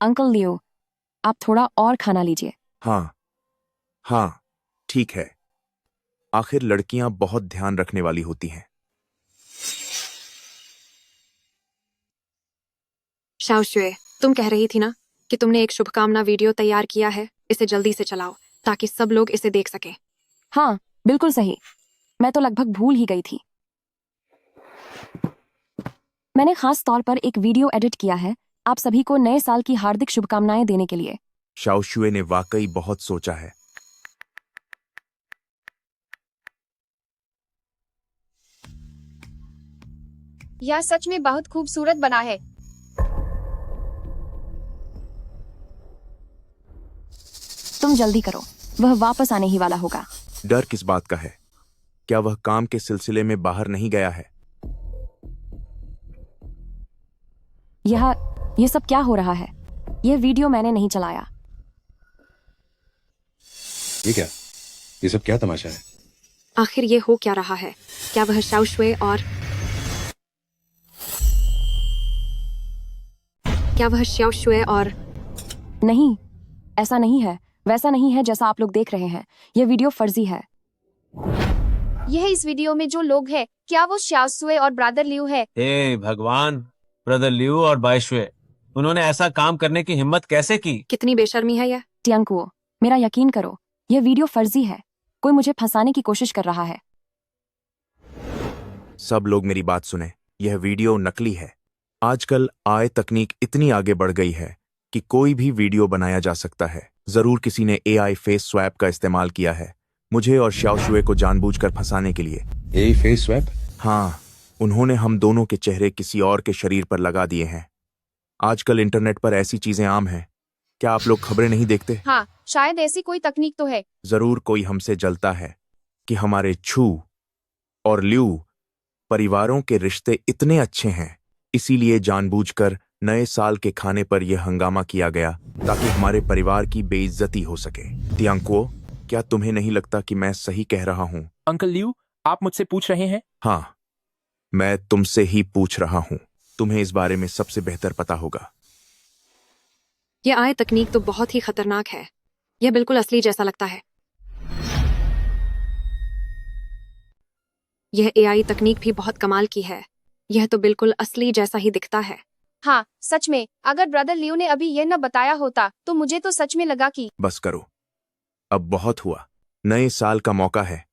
अंकल लियो, आप थोड़ा और खाना लीजिए। हाँ हाँ, ठीक है। आखिर लड़कियां बहुत ध्यान रखने वाली होती हैं। शाओशुए, तुम कह रही थी ना कि तुमने एक शुभकामना वीडियो तैयार किया है। इसे जल्दी से चलाओ ताकि सब लोग इसे देख सके। हाँ, बिल्कुल सही। मैं तो लगभग भूल ही गई थी। मैंने खास तौर पर एक वीडियो एडिट किया है आप सभी को नए साल की हार्दिक शुभकामनाएं देने के लिए। शाओशुए ने वाकई बहुत सोचा है। यह सच में बहुत खूबसूरत बना है। तुम जल्दी करो, वह वापस आने ही वाला होगा। डर किस बात का है? क्या वह काम के सिलसिले में बाहर नहीं गया है? यह सब क्या हो रहा है? यह वीडियो मैंने नहीं चलाया। ये क्या? ये सब क्या तमाशा है? आखिर ये हो क्या रहा है? क्या वह शाओशुए और नहीं, ऐसा नहीं है, वैसा नहीं है जैसा आप लोग देख रहे हैं। यह वीडियो फर्जी है। यह इस वीडियो में जो लोग हैं, क्या वो शाओसुए और ब्रदर लियू है? हे भगवान, ब्रदर लियू और बाइशुए, उन्होंने ऐसा काम करने की हिम्मत कैसे की? कितनी बेशर्मी है यह। टियांकुओ, मेरा यकीन करो, यह वीडियो फर्जी है। कोई मुझे फंसाने की कोशिश कर रहा है। सब लोग मेरी बात सुने, यह वीडियो नकली है। आजकल AI तकनीक इतनी आगे बढ़ गई है कि कोई भी वीडियो बनाया जा सकता है। जरूर किसी ने AI फेस स्वैप का इस्तेमाल किया है, मुझे और शाओशुए को जानबूझकर फंसाने के लिए। AI face swap? हाँ, उन्होंने हम दोनों के चेहरे किसी और के शरीर पर लगा दिए हैं। आजकल इंटरनेट पर ऐसी चीजें आम हैं। क्या आप लोग खबरें नहीं देखते? हाँ, शायद ऐसी कोई तकनीक तो है। जरूर कोई हमसे जलता है कि हमारे छू और ल्यू परिवारों के रिश्ते इतने अच्छे हैं, इसीलिए जानबूझकर नए साल के खाने पर यह हंगामा किया गया ताकि हमारे परिवार की बेइज्जती हो सके। तियांकुओ, क्या तुम्हें नहीं लगता कि मैं सही कह रहा हूं? अंकल लियू, आप मुझसे पूछ रहे हैं? हाँ, मैं तुमसे ही पूछ रहा हूं। तुम्हें इस बारे में सबसे बेहतर पता होगा। यह AI तकनीक तो बहुत ही खतरनाक है। यह बिल्कुल असली जैसा लगता है। यह AI तकनीक भी बहुत कमाल की है। यह तो बिल्कुल असली जैसा ही दिखता है। हाँ, सच में। अगर ब्रदर लियू ने अभी यह न बताया होता तो मुझे तो सच में लगा कि। बस करो, अब बहुत हुआ। नए साल का मौका है।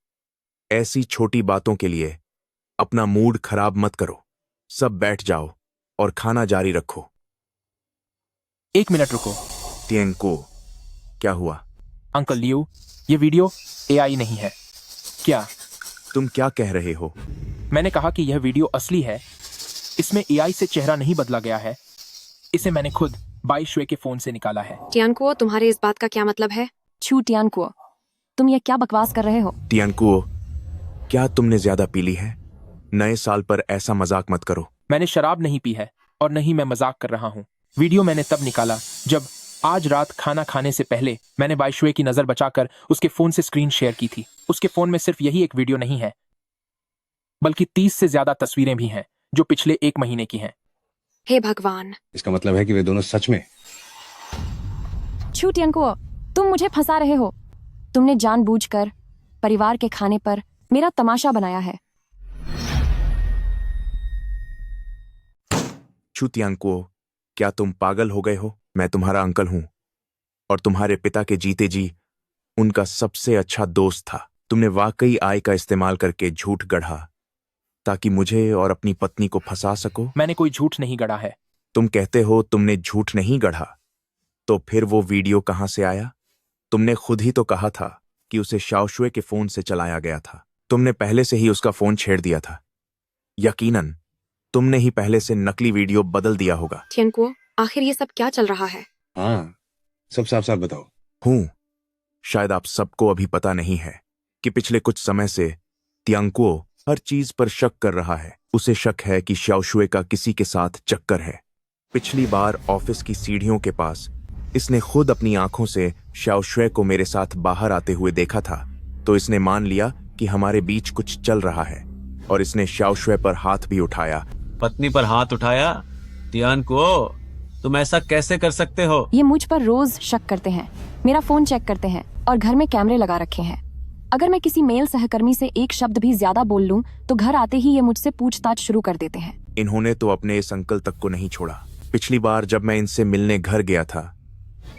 ऐसी छोटी बातों के लिए अपना मूड खराब मत करो। सब बैठ जाओ और खाना जारी रखो। 1 मिनट रुको। तियांको, क्या हुआ? अंकल लियू, ये वीडियो AI नहीं है। क्या? तुम क्या कह रहे हो? मैंने कहा कि यह वीडियो असली है। इसमें AI से चेहरा नहीं बदला गया है। इसे मैंने खुद बाइशुए के फोन से निकाला है। टियांकुओ, तुम्हारे इस बात का क्या मतलब है? छू टियांकुओ, तुम ये क्या बकवास कर रहे हो? तियांकुओ, क्या तुमने ज्यादा पी ली है? नए साल पर ऐसा मजाक मत करो। मैंने शराब नहीं पी है और नहीं मैं मजाक कर रहा हूँ। वीडियो मैंने तब निकाला जब आज रात खाना खाने से पहले मैंने बाईशुए की नजर बचाकर उसके फोन से स्क्रीन शेयर की थी। उसके फोन में सिर्फ यही एक वीडियो नहीं है, बल्कि 30 से ज्यादा तस्वीरें भी हैं जो पिछले 1 महीने की हैं। हे भगवान, इसका मतलब है कि वे दोनों सच में। छू टियांकुओ, तुम मुझे फंसा रहे हो। तुमने जानबूझकर परिवार के खाने पर मेरा तमाशा बनाया है। छुतियांकुओ, क्या तुम पागल हो गए हो? मैं तुम्हारा अंकल हूं और तुम्हारे पिता के जीते जी उनका सबसे अच्छा दोस्त था। तुमने वाकई आय का इस्तेमाल करके झूठ गढ़ा ताकि मुझे और अपनी पत्नी को फंसा सको। मैंने कोई झूठ नहीं गढ़ा है। तुम कहते हो तुमने झूठ नहीं गढ़ा, तो फिर वो वीडियो कहां से आया? तुमने खुद ही तो कहा था कि उसे शाओशुए के फोन से चलाया गया था। तुमने पहले से ही उसका फोन छेड़ दिया था। यकीनन तुमने ही पहले से नकली वीडियो बदल दिया होगा। टियांकुओ, आखिर ये सब क्या चल रहा है? हाँ, सब साफ साफ बताओ। हूं, शायद आप सबको अभी पता नहीं है कि पिछले कुछ समय से तियांकुओ हर चीज पर शक कर रहा है। उसे शक है कि शाओशुए का किसी के साथ चक्कर है। पिछली बार ऑफिस की सीढ़ियों के पास इसने खुद अपनी आंखों से शाओशुए को मेरे साथ बाहर आते हुए देखा था, तो इसने मान लिया कि हमारे बीच कुछ चल रहा है और इसने शाओशुए पर हाथ भी उठाया। पत्नी पर हाथ उठाया? तियानको, तुम ऐसा कैसे कर सकते हो? ये मुझ पर रोज शक करते हैं, मेरा फोन चेक करते हैं और घर में कैमरे लगा रखे हैं। अगर मैं किसी मेल सहकर्मी से एक शब्द भी ज्यादा बोल लूं तो घर आते ही ये मुझसे पूछताछ शुरू कर देते हैं। इन्होंने तो अपने इस अंकल तक को नहीं छोड़ा। पिछली बार जब मैं इनसे मिलने घर गया था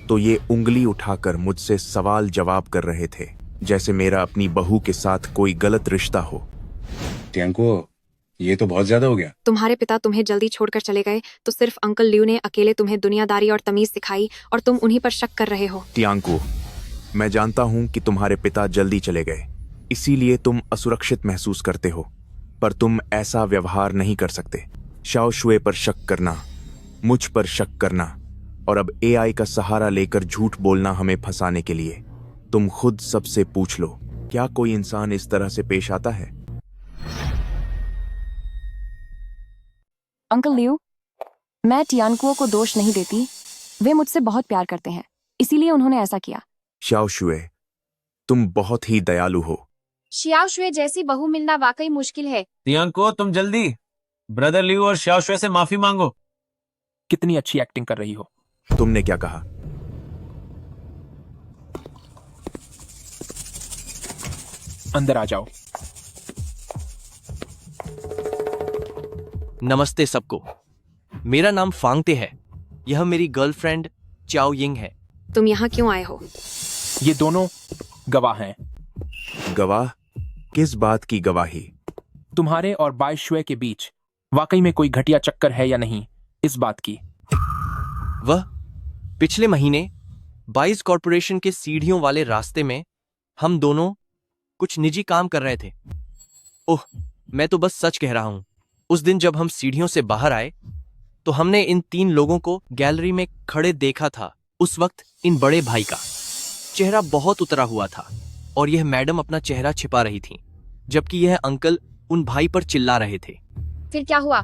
तो ये उंगली उठाकर मुझसे सवाल जवाब कर रहे थे, जैसे मेरा अपनी बहू के साथ कोई गलत रिश्ता हो। टियांको, ये तो बहुत ज्यादा हो गया। तुम्हारे पिता तुम्हें जल्दी छोड़कर चले गए तो सिर्फ अंकल लियू ने अकेले तुम्हें दुनियादारी और तमीज सिखाई और तुम उन्हीं पर शक कर रहे हो। तियांको, मैं जानता हूं कि तुम्हारे पिता जल्दी चले गए, इसीलिए तुम असुरक्षित महसूस करते हो, पर तुम ऐसा व्यवहार नहीं कर सकते। शाओशुए पर शक करना, मुझ पर शक करना और अब एआई का सहारा लेकर झूठ बोलना हमें फंसाने के लिए। तुम खुद सबसे पूछ लो, क्या कोई इंसान इस तरह से पेश आता है? अंकल लियू, मैं टियांकुओ को दोष नहीं देती। वे मुझसे बहुत प्यार करते हैं, इसीलिए उन्होंने ऐसा किया। शाओशुए, तुम बहुत ही दयालु हो। शाओशुए जैसी बहू मिलना वाकई मुश्किल है। तियांको, तुम जल्दी ब्रदर लियू और शाओशुए से माफी मांगो। कितनी अच्छी एक्टिंग कर रही हो। तुमने क्या कहा? अंदर आ जाओ। नमस्ते सबको, मेरा नाम फांगते है। यह मेरी गर्लफ्रेंड चाओ यिंग है। तुम यहाँ क्यों आए हो? ये दोनों गवाह हैं। गवाह? किस बात की गवाही? तुम्हारे और बाईशुए के बीच वाकई में कोई घटिया चक्कर है या नहीं, इस बात की। वह पिछले महीने 22 कॉरपोरेशन के सीढ़ियों वाले रास्ते में हम दोनों कुछ निजी काम कर रहे थे। ओह, मैं तो बस सच कह रहा हूं। उस दिन जब हम सीढ़ियों से बाहर आए तो हमने इन 3 लोगों को गैलरी में खड़े देखा था। उस वक्त इन बड़े भाई का चेहरा बहुत उतरा हुआ था और यह मैडम अपना चेहरा छिपा रही थी, जबकि यह अंकल उन भाई पर चिल्ला रहे थे। फिर क्या हुआ?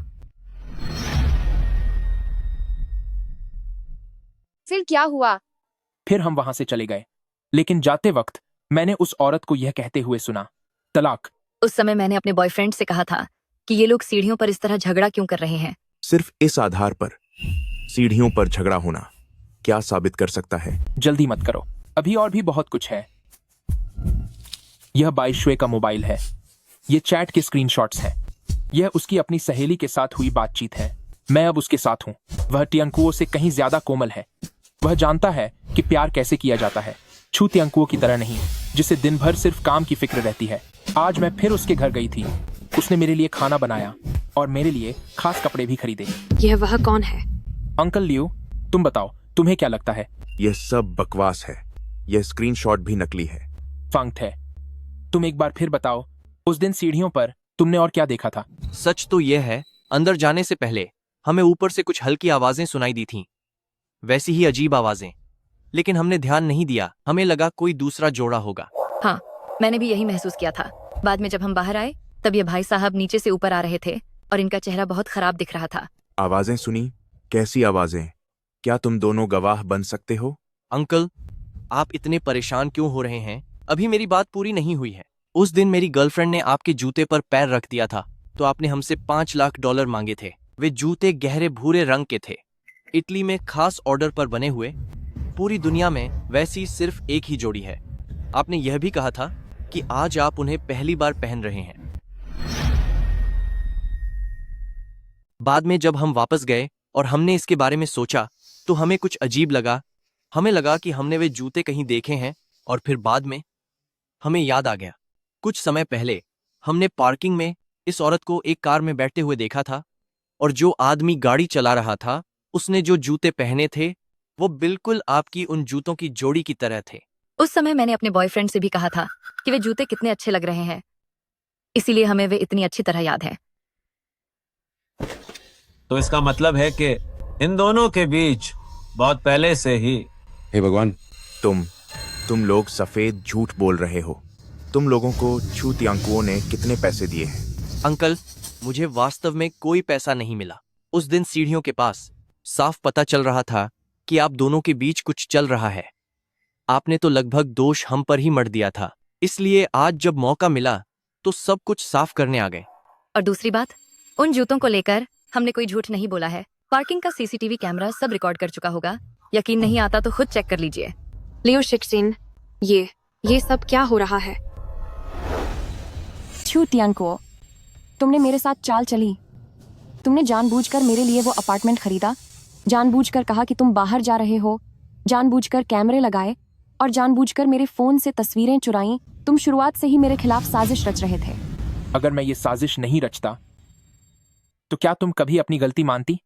फिर क्या हुआ? फिर हम वहां से चले गए, लेकिन जाते वक्त मैंने उस औरत को यह कहते हुए सुना, तलाक। उस समय मैंने अपने बॉयफ्रेंड से कहा था कि ये लोग सीढ़ियों पर इस तरह झगड़ा क्यों कर रहे हैं। सिर्फ इस आधार पर सीढ़ियों पर झगड़ा होना क्या साबित कर सकता है? जल्दी मत करो, अभी और भी बहुत कुछ है। यह बाईशुए का मोबाइल है, ये चैट के स्क्रीनशॉट्स हैं, यह उसकी अपनी सहेली के साथ हुई बातचीत है। मैं अब उसके साथ हूं। वह टियांकुओ से कहीं ज्यादा कोमल है। वह जानता है कि प्यार कैसे किया जाता है। छू टियांकुओ की तरह नहीं, जिसे दिन भर सिर्फ काम की फिक्र रहती है। आज मैं फिर उसके घर गई थी। उसने मेरे लिए खाना बनाया और मेरे लिए खास कपड़े भी खरीदे। यह वह कौन है? अंकल लियू, तुम बताओ, तुम्हें क्या लगता है? यह सब बकवास है। यह स्क्रीनशॉट भी नकली है। फंक्ट है। तुम एक बार फिर बताओ, उस दिन सीढ़ियों पर तुमने और क्या देखा था? सच तो यह है, अंदर जाने से पहले हमें ऊपर से कुछ हल्की आवाजें सुनाई दी थीं, वैसी ही अजीब आवाजें, लेकिन हमने ध्यान नहीं दिया। हमें लगा कोई दूसरा जोड़ा होगा। हाँ, मैंने भी यही महसूस किया था। बाद में जब हम बाहर आए तब ये भाई साहब नीचे से ऊपर आ रहे थे और इनका चेहरा बहुत खराब दिख रहा था। आवाजें सुनी? कैसी आवाजें? क्या तुम दोनों गवाह बन सकते हो? अंकल, आप इतने परेशान क्यों हो रहे हैं? अभी मेरी बात पूरी नहीं हुई है। उस दिन मेरी गर्लफ्रेंड ने आपके जूते पर पैर रख दिया था तो आपने हमसे $5 लाख मांगे थे। वे जूते गहरे भूरे रंग के थे, इटली में खास ऑर्डर पर बने हुए। पूरी दुनिया में वैसी सिर्फ एक ही जोड़ी है। आपने यह भी कहा था कि आज आप उन्हें पहली बार पहन रहे हैं। बाद में जब हम वापस गए और हमने इसके बारे में सोचा तो हमें कुछ अजीब लगा। हमें लगा कि हमने वे जूते कहीं देखे हैं और फिर बाद में हमें याद आ गया। कुछ समय पहले हमने पार्किंग में इस औरत को एक कार में बैठते हुए देखा था और जो आदमी गाड़ी चला रहा था उसने जो जूते पहने थे वो बिल्कुल आपकी उन जूतों की जोड़ी की तरह थे। उस समय मैंने अपने बॉयफ्रेंड से भी कहा था कि वे जूते कितने अच्छे लग रहे हैं, इसीलिए हमें वे इतनी अच्छी तरह याद है। तो इसका मतलब है कि इन दोनों के बीच बहुत पहले से ही। हे भगवान, तुम लोग सफेद झूठ बोल रहे हो। तुम लोगों को छू तियांकुओ ने कितने पैसे दिए हैं? अंकल, मुझे वास्तव में कोई पैसा नहीं मिला। उस दिन सीढ़ियों के पास साफ पता चल रहा था कि आप दोनों के बीच कुछ चल रहा है। आपने तो लगभग दोष हम पर ही मढ़ दिया था, इसलिए आज जब मौका मिला तो सब कुछ साफ करने आ गए। और दूसरी बात, उन जूतों को लेकर हमने कोई झूठ नहीं बोला है। पार्किंग का सीसीटीवी कैमरा सब रिकॉर्ड कर चुका होगा। यकीन नहीं आता तो खुद चेक कर लीजिए। लियो शिक्सिन, ये सब क्या हो रहा है? छू तियांकुओ, तुमने मेरे साथ चाल चली। तुमने जानबूझकर मेरे लिए वो अपार्टमेंट खरीदा, जानबूझकर कहा कि तुम बाहर जा रहे हो, जानबूझकर कैमरे लगाए और जानबूझकर मेरे फोन से तस्वीरें चुराई। तुम शुरुआत से ही मेरे खिलाफ साजिश रच रहे थे। अगर मैं ये साजिश नहीं रचता तो क्या तुम कभी अपनी गलती मानती?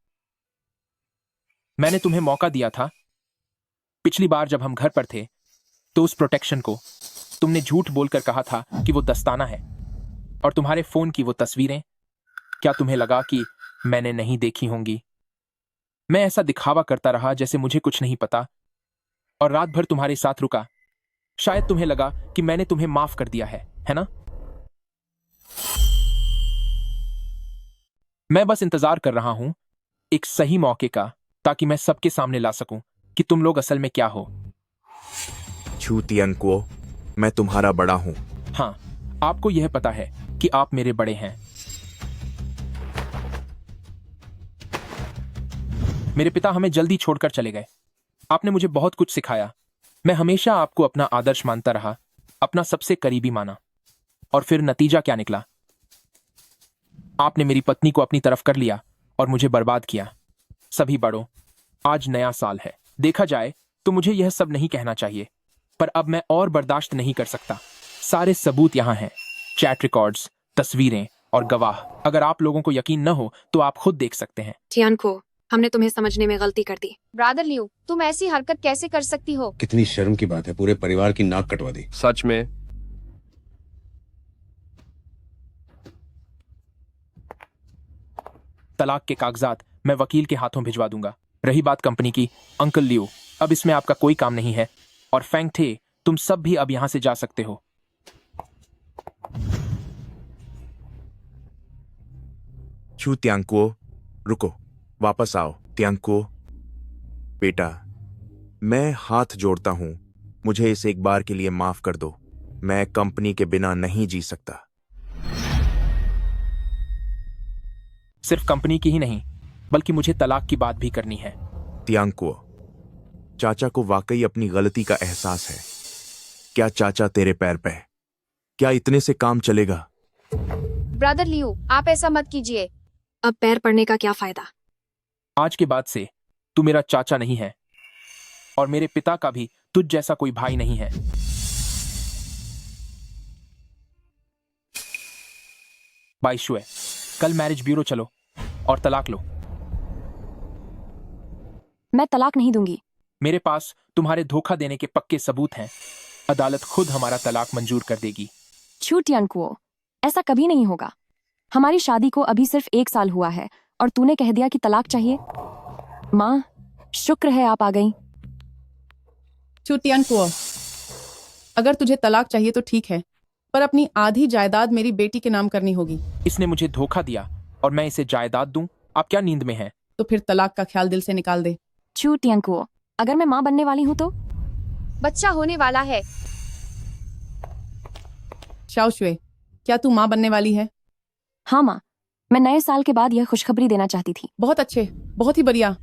मैंने तुम्हें मौका दिया था। पिछली बार जब हम घर पर थे तो उस प्रोटेक्शन को तुमने झूठ बोलकर कहा था कि वो दस्ताना है, और तुम्हारे फोन की वो तस्वीरें, क्या तुम्हें लगा कि मैंने नहीं देखी होंगी? मैं ऐसा दिखावा करता रहा जैसे मुझे कुछ नहीं पता और रात भर तुम्हारे साथ रुका। शायद तुम्हें लगा कि मैंने तुम्हें माफ कर दिया है ना? मैं बस इंतजार कर रहा हूं एक सही मौके का, ताकि मैं सबके सामने ला सकूं कि तुम लोग असल में क्या हो। छू तियांकुओ, मैं तुम्हारा बड़ा हूं। हाँ, आपको यह पता है कि आप मेरे बड़े हैं। मेरे पिता हमें जल्दी छोड़कर चले गए। आपने मुझे बहुत कुछ सिखाया। मैं हमेशा आपको अपना आदर्श मानता रहा, अपना सबसे करीबी माना। और फिर नतीजा क्या निकला? आपने मेरी पत्नी को अपनी तरफ कर लिया और मुझे बर्बाद किया। सभी बड़ों, आज नया साल है। देखा जाए तो मुझे यह सब नहीं कहना चाहिए, पर अब मैं और बर्दाश्त नहीं कर सकता। सारे सबूत यहाँ हैं, चैट रिकॉर्ड्स, तस्वीरें और गवाह। अगर आप लोगों को यकीन न हो तो आप खुद देख सकते हैं। तियांकुओ, हमने तुम्हें समझने में गलती कर दी। ब्रदर लियो, तुम ऐसी हरकत कैसे कर सकती हो? कितनी शर्म की बात है, पूरे परिवार की नाक कटवा दी। सच में? तलाक के कागजात मैं वकील के हाथों भिजवा दूंगा। रही बात कंपनी की, अंकल लियो, अब इसमें आपका कोई काम नहीं है। और फैंग थे, तुम सब भी अब यहां से जा सकते हो। छू तियांकुओ, रुको, वापस आओ। तियांकुओ बेटा, मैं हाथ जोड़ता हूं, मुझे इस एक बार के लिए माफ कर दो। मैं कंपनी के बिना नहीं जी सकता। सिर्फ कंपनी की ही नहीं, बल्कि मुझे तलाक की बात भी करनी है। तियांकुओ, चाचा को वाकई अपनी गलती का एहसास है। क्या चाचा तेरे पैर पे? क्या इतने से काम चलेगा? ब्रदर लियो, आप ऐसा मत कीजिए। अब पैर पड़ने का क्या फायदा? आज के बाद से तू मेरा चाचा नहीं है और मेरे पिता का भी तुझ जैसा कोई भाई नहीं है। बाईशुए, कल मैरिज ब्यूरो चलो और तलाक लो। मैं तलाक नहीं दूंगी। मेरे पास तुम्हारे धोखा देने के पक्के सबूत हैं। अदालत खुद हमारा तलाक मंजूर कर देगी। छू तियांकुओ, ऐसा कभी नहीं होगा। हमारी शादी को अभी सिर्फ 1 साल हुआ है और तूने कह दिया कि तलाक चाहिए। माँ, शुक्र है आप आ गई। छू तियांकुओ, अगर तुझे तलाक चाहिए तो ठीक है, पर अपनी आधी जायदाद मेरी बेटी के नाम करनी होगी। इसने मुझे धोखा दिया और मैं इसे जायदाद दूं? आप क्या नींद में हैं? तो फिर तलाक का ख्याल दिल से निकाल दे। छू टियांकुओ, अगर मैं माँ बनने वाली हूँ तो? बच्चा होने वाला है। शाओ शुए, क्या तू माँ बनने वाली है? हाँ माँ, मैं नए साल के बाद यह खुशखबरी देना चाहती थी। बहुत अच्छे, बहुत ही बढ़िया।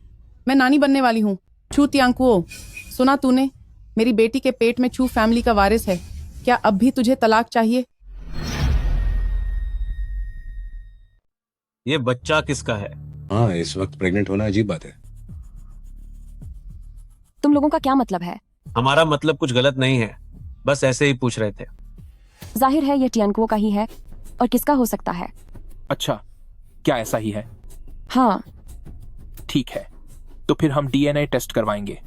मैं नानी बनने वाली हूँ। छू तियांकुओ, सुना तूने? मेरी बेटी के पेट में छू फैमिली का वारिस है। क्या अब भी तुझे तलाक चाहिए? ये बच्चा किसका है? हाँ, इस वक्त प्रेग्नेंट होना अजीब बात है। तुम लोगों का क्या मतलब है? हमारा मतलब कुछ गलत नहीं है, बस ऐसे ही पूछ रहे थे। जाहिर है यह टियांकुओ का ही है, और किसका हो सकता है? अच्छा, क्या ऐसा ही है? हाँ। ठीक है, तो फिर हम डीएनए टेस्ट करवाएंगे।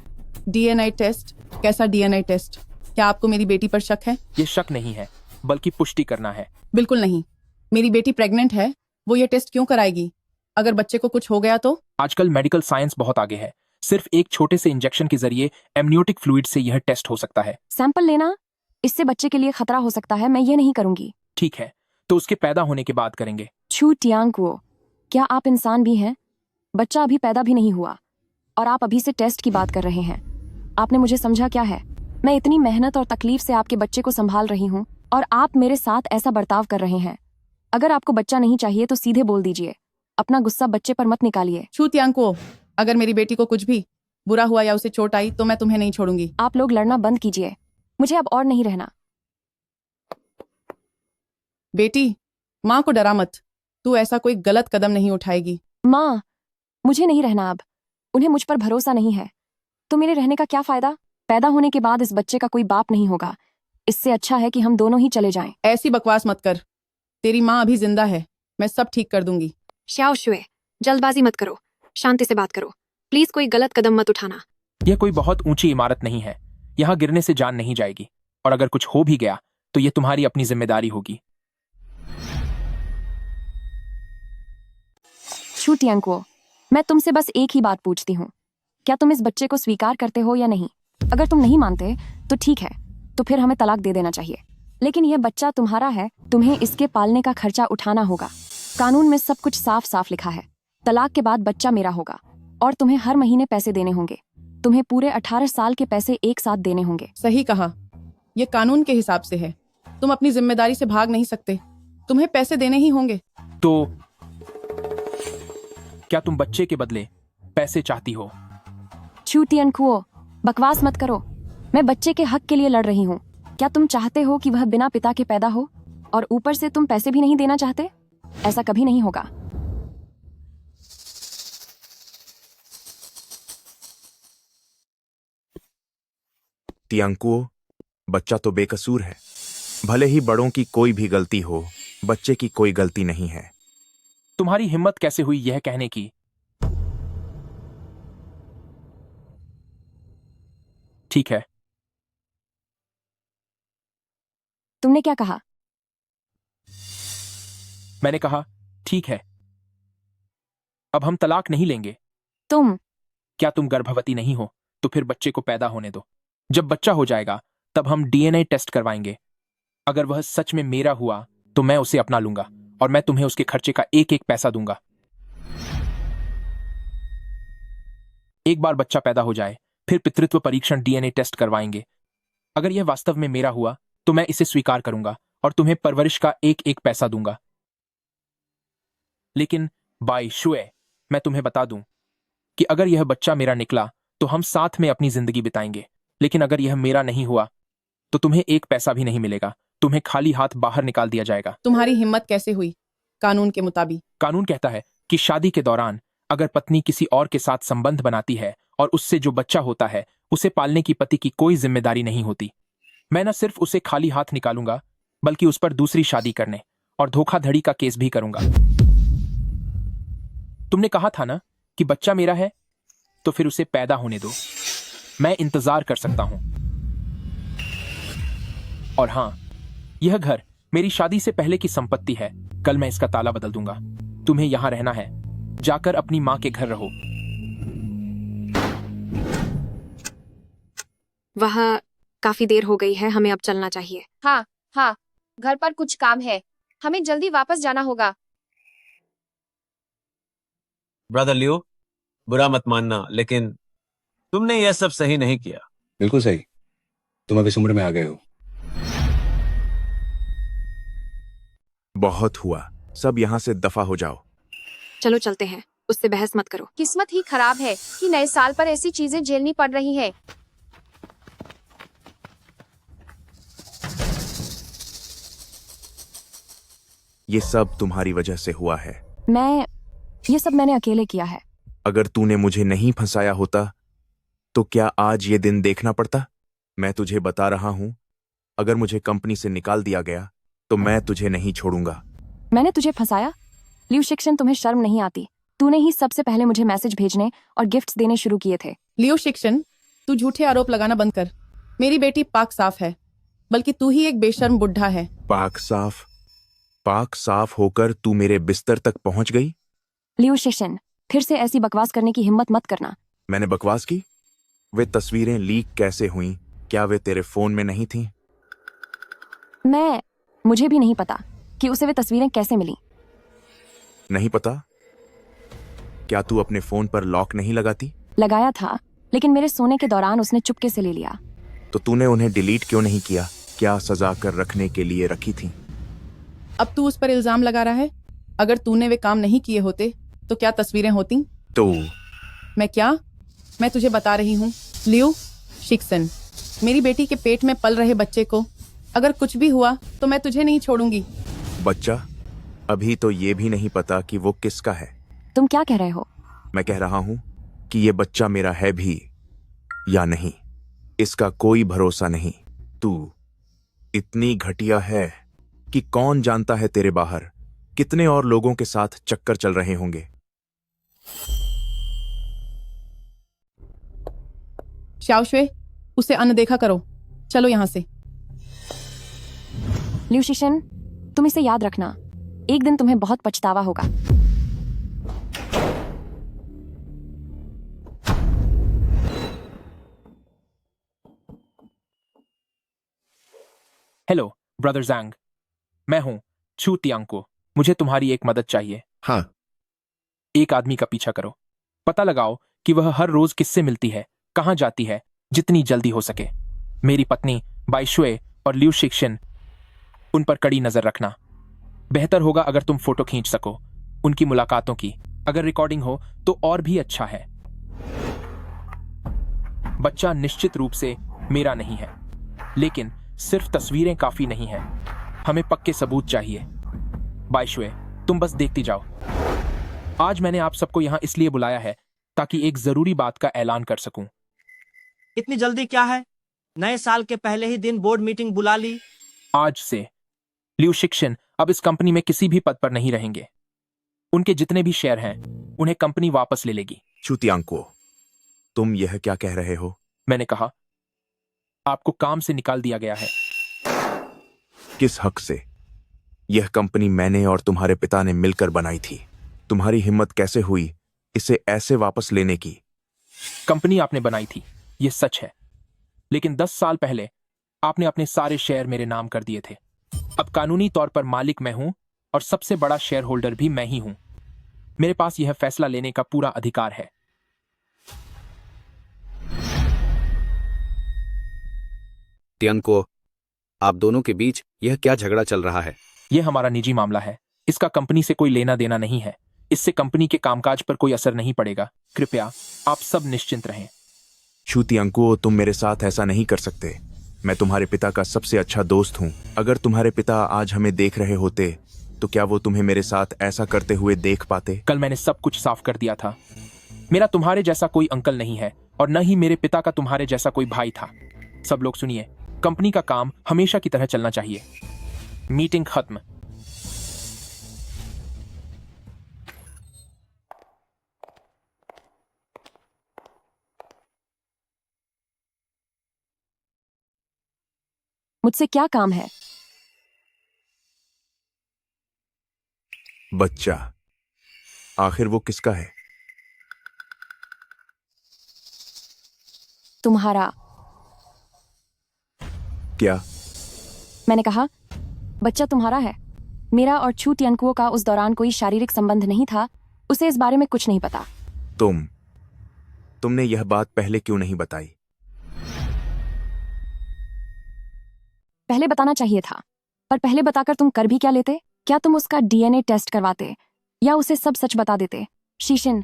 DNA test? कैसा डीएनए टेस्ट? क्या आपको मेरी बेटी पर शक है? ये शक नहीं है, बल्कि पुष्टि करना है। बिल्कुल नहीं। मेरी बेटी प्रेग्नेंट है, वो ये टेस्ट क्यों कराएगी? अगर बच्चे को कुछ हो गया तो? आजकल मेडिकल साइंस बहुत आगे है। सिर्फ एक छोटे से इंजेक्शन के जरिए एमनियोटिक फ्लूइड से यह टेस्ट हो सकता है। सैंपल लेना? इससे बच्चे के लिए खतरा हो सकता है, मैं ये नहीं करूंगी। ठीक है, तो उसके पैदा होने के बाद करेंगे। छू टियांकुओ, क्या आप इंसान भी हैं? बच्चा अभी पैदा भी नहीं हुआ और आप अभी से टेस्ट की बात कर रहे हैं। आपने मुझे समझा क्या है? मैं इतनी मेहनत और तकलीफ से आपके बच्चे को संभाल रही हूँ और आप मेरे साथ ऐसा बर्ताव कर रहे हैं। अगर आपको बच्चा नहीं चाहिए तो सीधे बोल दीजिए, अपना गुस्सा बच्चे पर मत निकालिए। छू तियांकुओ, अगर मेरी बेटी को कुछ भी बुरा हुआ या उसे चोट आई तो मैं तुम्हें नहीं छोड़ूंगी। आप लोग लड़ना बंद कीजिए, मुझे अब और नहीं रहना। बेटी, माँ को डरा मत, तू ऐसा कोई गलत कदम नहीं उठाएगी। माँ, मुझे नहीं रहना अब। उन्हें मुझ पर भरोसा नहीं है, तो मेरे रहने का क्या फायदा? पैदा होने के बाद इस बच्चे का कोई बाप नहीं होगा। इससे अच्छा है कि हम दोनों ही चले जाएं। ऐसी बकवास मत कर, तेरी माँ अभी जिंदा है, मैं सब ठीक कर दूंगी। शाओ शुए, जल्दबाजी मत करो, शांति से बात करो। प्लीज कोई गलत कदम मत उठाना। यह कोई बहुत ऊंची इमारत नहीं है, यहाँ गिरने से जान नहीं जाएगी, और अगर कुछ हो भी गया तो यह तुम्हारी अपनी जिम्मेदारी होगी। छू टियांकुओ, मैं तुमसे बस एक ही बात पूछती हूँ, क्या तुम इस बच्चे को स्वीकार करते हो या नहीं? अगर तुम नहीं मानते तो ठीक है, तो फिर हमें तलाक दे देना चाहिए। लेकिन यह बच्चा तुम्हारा है, तुम्हें इसके पालने का खर्चा उठाना होगा। कानून में सब कुछ साफ साफ लिखा है। तलाक के बाद बच्चा मेरा होगा और तुम्हें हर महीने पैसे देने होंगे। तुम्हें पूरे 18 साल के पैसे एक साथ देने होंगे। सही कहा, यह कानून के हिसाब से है। तुम अपनी जिम्मेदारी से भाग नहीं सकते, तुम्हें पैसे देने ही होंगे। तो क्या तुम बच्चे के बदले पैसे चाहती हो? छू टियांकुओ, बकवास मत करो। मैं बच्चे के हक के लिए लड़ रही हूँ। क्या तुम चाहते हो कि वह बिना पिता के पैदा हो और ऊपर से तुम पैसे भी नहीं देना चाहते? ऐसा कभी नहीं होगा। तियांकुओ, बच्चा तो बेकसूर है। भले ही बड़ों की कोई भी गलती हो, बच्चे की कोई गलती नहीं है। तुम्हारी हिम्मत कैसे हुई यह कहने की? ठीक है, तुमने क्या कहा? मैंने कहा ठीक है, अब हम तलाक नहीं लेंगे। तुम क्या तुम गर्भवती नहीं हो? तो फिर बच्चे को पैदा होने दो। जब बच्चा हो जाएगा तब हम डीएनए टेस्ट करवाएंगे। अगर वह सच में मेरा हुआ तो मैं उसे अपना लूंगा और मैं तुम्हें उसके खर्चे का एक एक पैसा दूंगा। एक बार बच्चा पैदा हो जाए फिर पितृत्व परीक्षण डीएनए टेस्ट करवाएंगे। अगर यह वास्तव में मेरा हुआ तो मैं इसे स्वीकार करूंगा और तुम्हें परवरिश का एक एक पैसा दूंगा। लेकिन बाई शुए, मैं तुम्हें बता दूं कि अगर यह बच्चा मेरा निकला तो हम साथ में अपनी जिंदगी बिताएंगे। लेकिन अगर यह मेरा नहीं हुआ तो तुम्हें एक पैसा भी नहीं मिलेगा। तुम्हें खाली हाथ बाहर निकाल दिया जाएगा। तुम्हारी हिम्मत कैसे हुई? कानून के मुताबिक कानून कहता है कि शादी के दौरान अगर पत्नी किसी और के साथ संबंध बनाती है और उससे जो बच्चा होता है उसे पालने की पति की कोई जिम्मेदारी नहीं होती। मैं न सिर्फ उसे खाली हाथ निकालूंगा बल्कि उस पर दूसरी शादी करने और धोखाधड़ी का केस भी करूंगा। तुमने कहा था ना कि बच्चा मेरा है, तो फिर उसे पैदा होने दो। मैं इंतजार कर सकता हूं। और हां, यह घर मेरी शादी से पहले की संपत्ति है। कल मैं इसका ताला बदल दूंगा। तुम्हें यहां रहना है, जाकर अपनी मां के घर रहो। वह काफी देर हो गई है, हमें अब चलना चाहिए। हाँ हाँ, घर पर कुछ काम है, हमें जल्दी वापस जाना होगा। ब्रदर लियो, बुरा मत मानना, लेकिन तुमने यह सब सही नहीं किया। बिल्कुल सही। तुम अब इस उम्र में आ गए हो। बहुत हुआ, सब यहाँ से दफा हो जाओ। चलो चलते हैं, उससे बहस मत करो। किस्मत ही खराब है कि नए साल पर ऐसी चीजें झेलनी पड़ रही है। ये सब तुम्हारी वजह से हुआ है। ये सब मैंने अकेले किया है। अगर तूने मुझे नहीं फंसाया होता तो क्या आज ये दिन देखना पड़ता? मैं तुझे बता रहा हूं, अगर मुझे कंपनी से निकाल दिया गया तो मैं तुझे नहीं छोड़ूंगा। मैंने तुझे फंसाया? लियू शिक्षण, तुम्हें शर्म नहीं आती? तूने ही सबसे पहले मुझे मैसेज भेजने और गिफ्ट्स देने शुरू किए थे। लियो शिक्षण, तू झूठे आरोप लगाना बंद कर। मेरी बेटी पाक साफ है, बल्कि तू ही एक बेशर्म बुढ़ा है। पाक साफ होकर तू मेरे बिस्तर तक पहुंच गई? लियू शिक्षण, फिर से ऐसी बकवास करने की हिम्मत मत करना। मैंने बकवास की? वे तस्वीरें लीक कैसे हुई? क्या वे तेरे फोन में नहीं थीं? मुझे भी नहीं पता कि उसे वे तस्वीरें कैसे मिली। नहीं पता? क्या तू अपने फोन पर लॉक नहीं लगाती? लगाया था, लेकिन मेरे सोने के दौरान उसने चुपके से ले लिया। तो तूने उन्हें डिलीट क्यों नहीं किया? क्या सजा कर रखने के लिए रखी थी? अब तू उस पर इल्जाम लगा रहा है। अगर तूने वे काम नहीं किए होते तो क्या तस्वीरें होती? तो मैं तुझे बता रही हूँ लियो शिक्षण, मेरी बेटी के पेट में पल रहे बच्चे को अगर कुछ भी हुआ तो मैं तुझे नहीं छोड़ूंगी। बच्चा? अभी तो ये भी नहीं पता कि वो किसका है। तुम क्या कह रहे हो? मैं कह रहा हूं कि ये बच्चा मेरा है भी या नहीं, इसका कोई भरोसा नहीं। तू इतनी घटिया है कि कौन जानता है तेरे बाहर कितने और लोगों के साथ चक्कर चल रहे होंगे। शाओशुए, उसे अनदेखा करो। चलो यहाँ से। लियू शिक्षण, तुम इसे याद रखना, एक दिन तुम्हें बहुत पछतावा होगा। हेलो ब्रदर जैंग, मैं हूं छू तियांको। मुझे तुम्हारी एक मदद चाहिए। हाँ। एक आदमी का पीछा करो, पता लगाओ कि वह हर रोज किससे मिलती है, कहां जाती है, जितनी जल्दी हो सके। मेरी पत्नी बाइशुए और लियू शिक्षण, उन पर कड़ी नजर रखना। बेहतर होगा अगर तुम फोटो खींच सको उनकी मुलाकातों की। अगर रिकॉर्डिंग हो तो और भी अच्छा है। बच्चा निश्चित रूप से मेरा नहीं है, लेकिन सिर्फ तस्वीरें काफी नहीं है, हमें पक्के सबूत चाहिए। बाइशुए, तुम बस देखती जाओ। आज मैंने आप सबको यहां इसलिए बुलाया है ताकि एक जरूरी बात का ऐलान कर सकूं। इतनी जल्दी क्या है? नए साल के पहले ही दिन बोर्ड मीटिंग बुला ली। आज से लियू शिक्षण अब इस कंपनी में किसी भी पद पर नहीं रहेंगे। उनके जितने भी शेयर हैं उन्हें कंपनी वापस ले लेगी। छू तियांको, तुम यह क्या कह रहे हो? मैंने कहा आपको काम से निकाल दिया गया है। किस हक से? यह कंपनी मैंने और तुम्हारे पिता ने मिलकर बनाई थी। तुम्हारी हिम्मत कैसे हुई इसे ऐसे वापस लेने की? कंपनी आपने बनाई थी, यह सच है, लेकिन 10 साल पहले आपने अपने सारे शेयर मेरे नाम कर दिए थे। अब कानूनी तौर पर मालिक मैं हूं और सबसे बड़ा शेयर होल्डर भी मैं ही हूं। मेरे पास यह फैसला लेने का पूरा अधिकार है। तियांको, आप दोनों के बीच यह क्या झगड़ा चल रहा है? यह हमारा निजी मामला है, इसका कंपनी से कोई लेना देना नहीं है। इससे कंपनी के कामकाज पर कोई असर नहीं पड़ेगा। कृपया आप सब निश्चिंत रहें। छू तियांको, तुम मेरे साथ ऐसा नहीं कर सकते। मैं तुम्हारे पिता का सबसे अच्छा दोस्त हूं। अगर तुम्हारे पिता आज हमें देख रहे होते तो क्या वो तुम्हें मेरे साथ ऐसा करते हुए देख पाते? कल मैंने सब कुछ साफ कर दिया था। मेरा तुम्हारे जैसा कोई अंकल नहीं है और न ही मेरे पिता का तुम्हारे जैसा कोई भाई था। सब लोग सुनिए, कंपनी का काम हमेशा की तरह चलना चाहिए। मीटिंग खत्म। मुझसे क्या काम है? बच्चा, आखिर वो किसका है? तुम्हारा। क्या? मैंने कहा बच्चा तुम्हारा है। मेरा और छू तियांकुओ का उस दौरान कोई शारीरिक संबंध नहीं था, उसे इस बारे में कुछ नहीं पता। तुमने यह बात पहले क्यों नहीं बताई? पहले बताना चाहिए था, पर पहले बताकर तुम कर भी क्या लेते? क्या तुम उसका डीएनए टेस्ट करवाते या उसे सब सच बता देते? शीशन,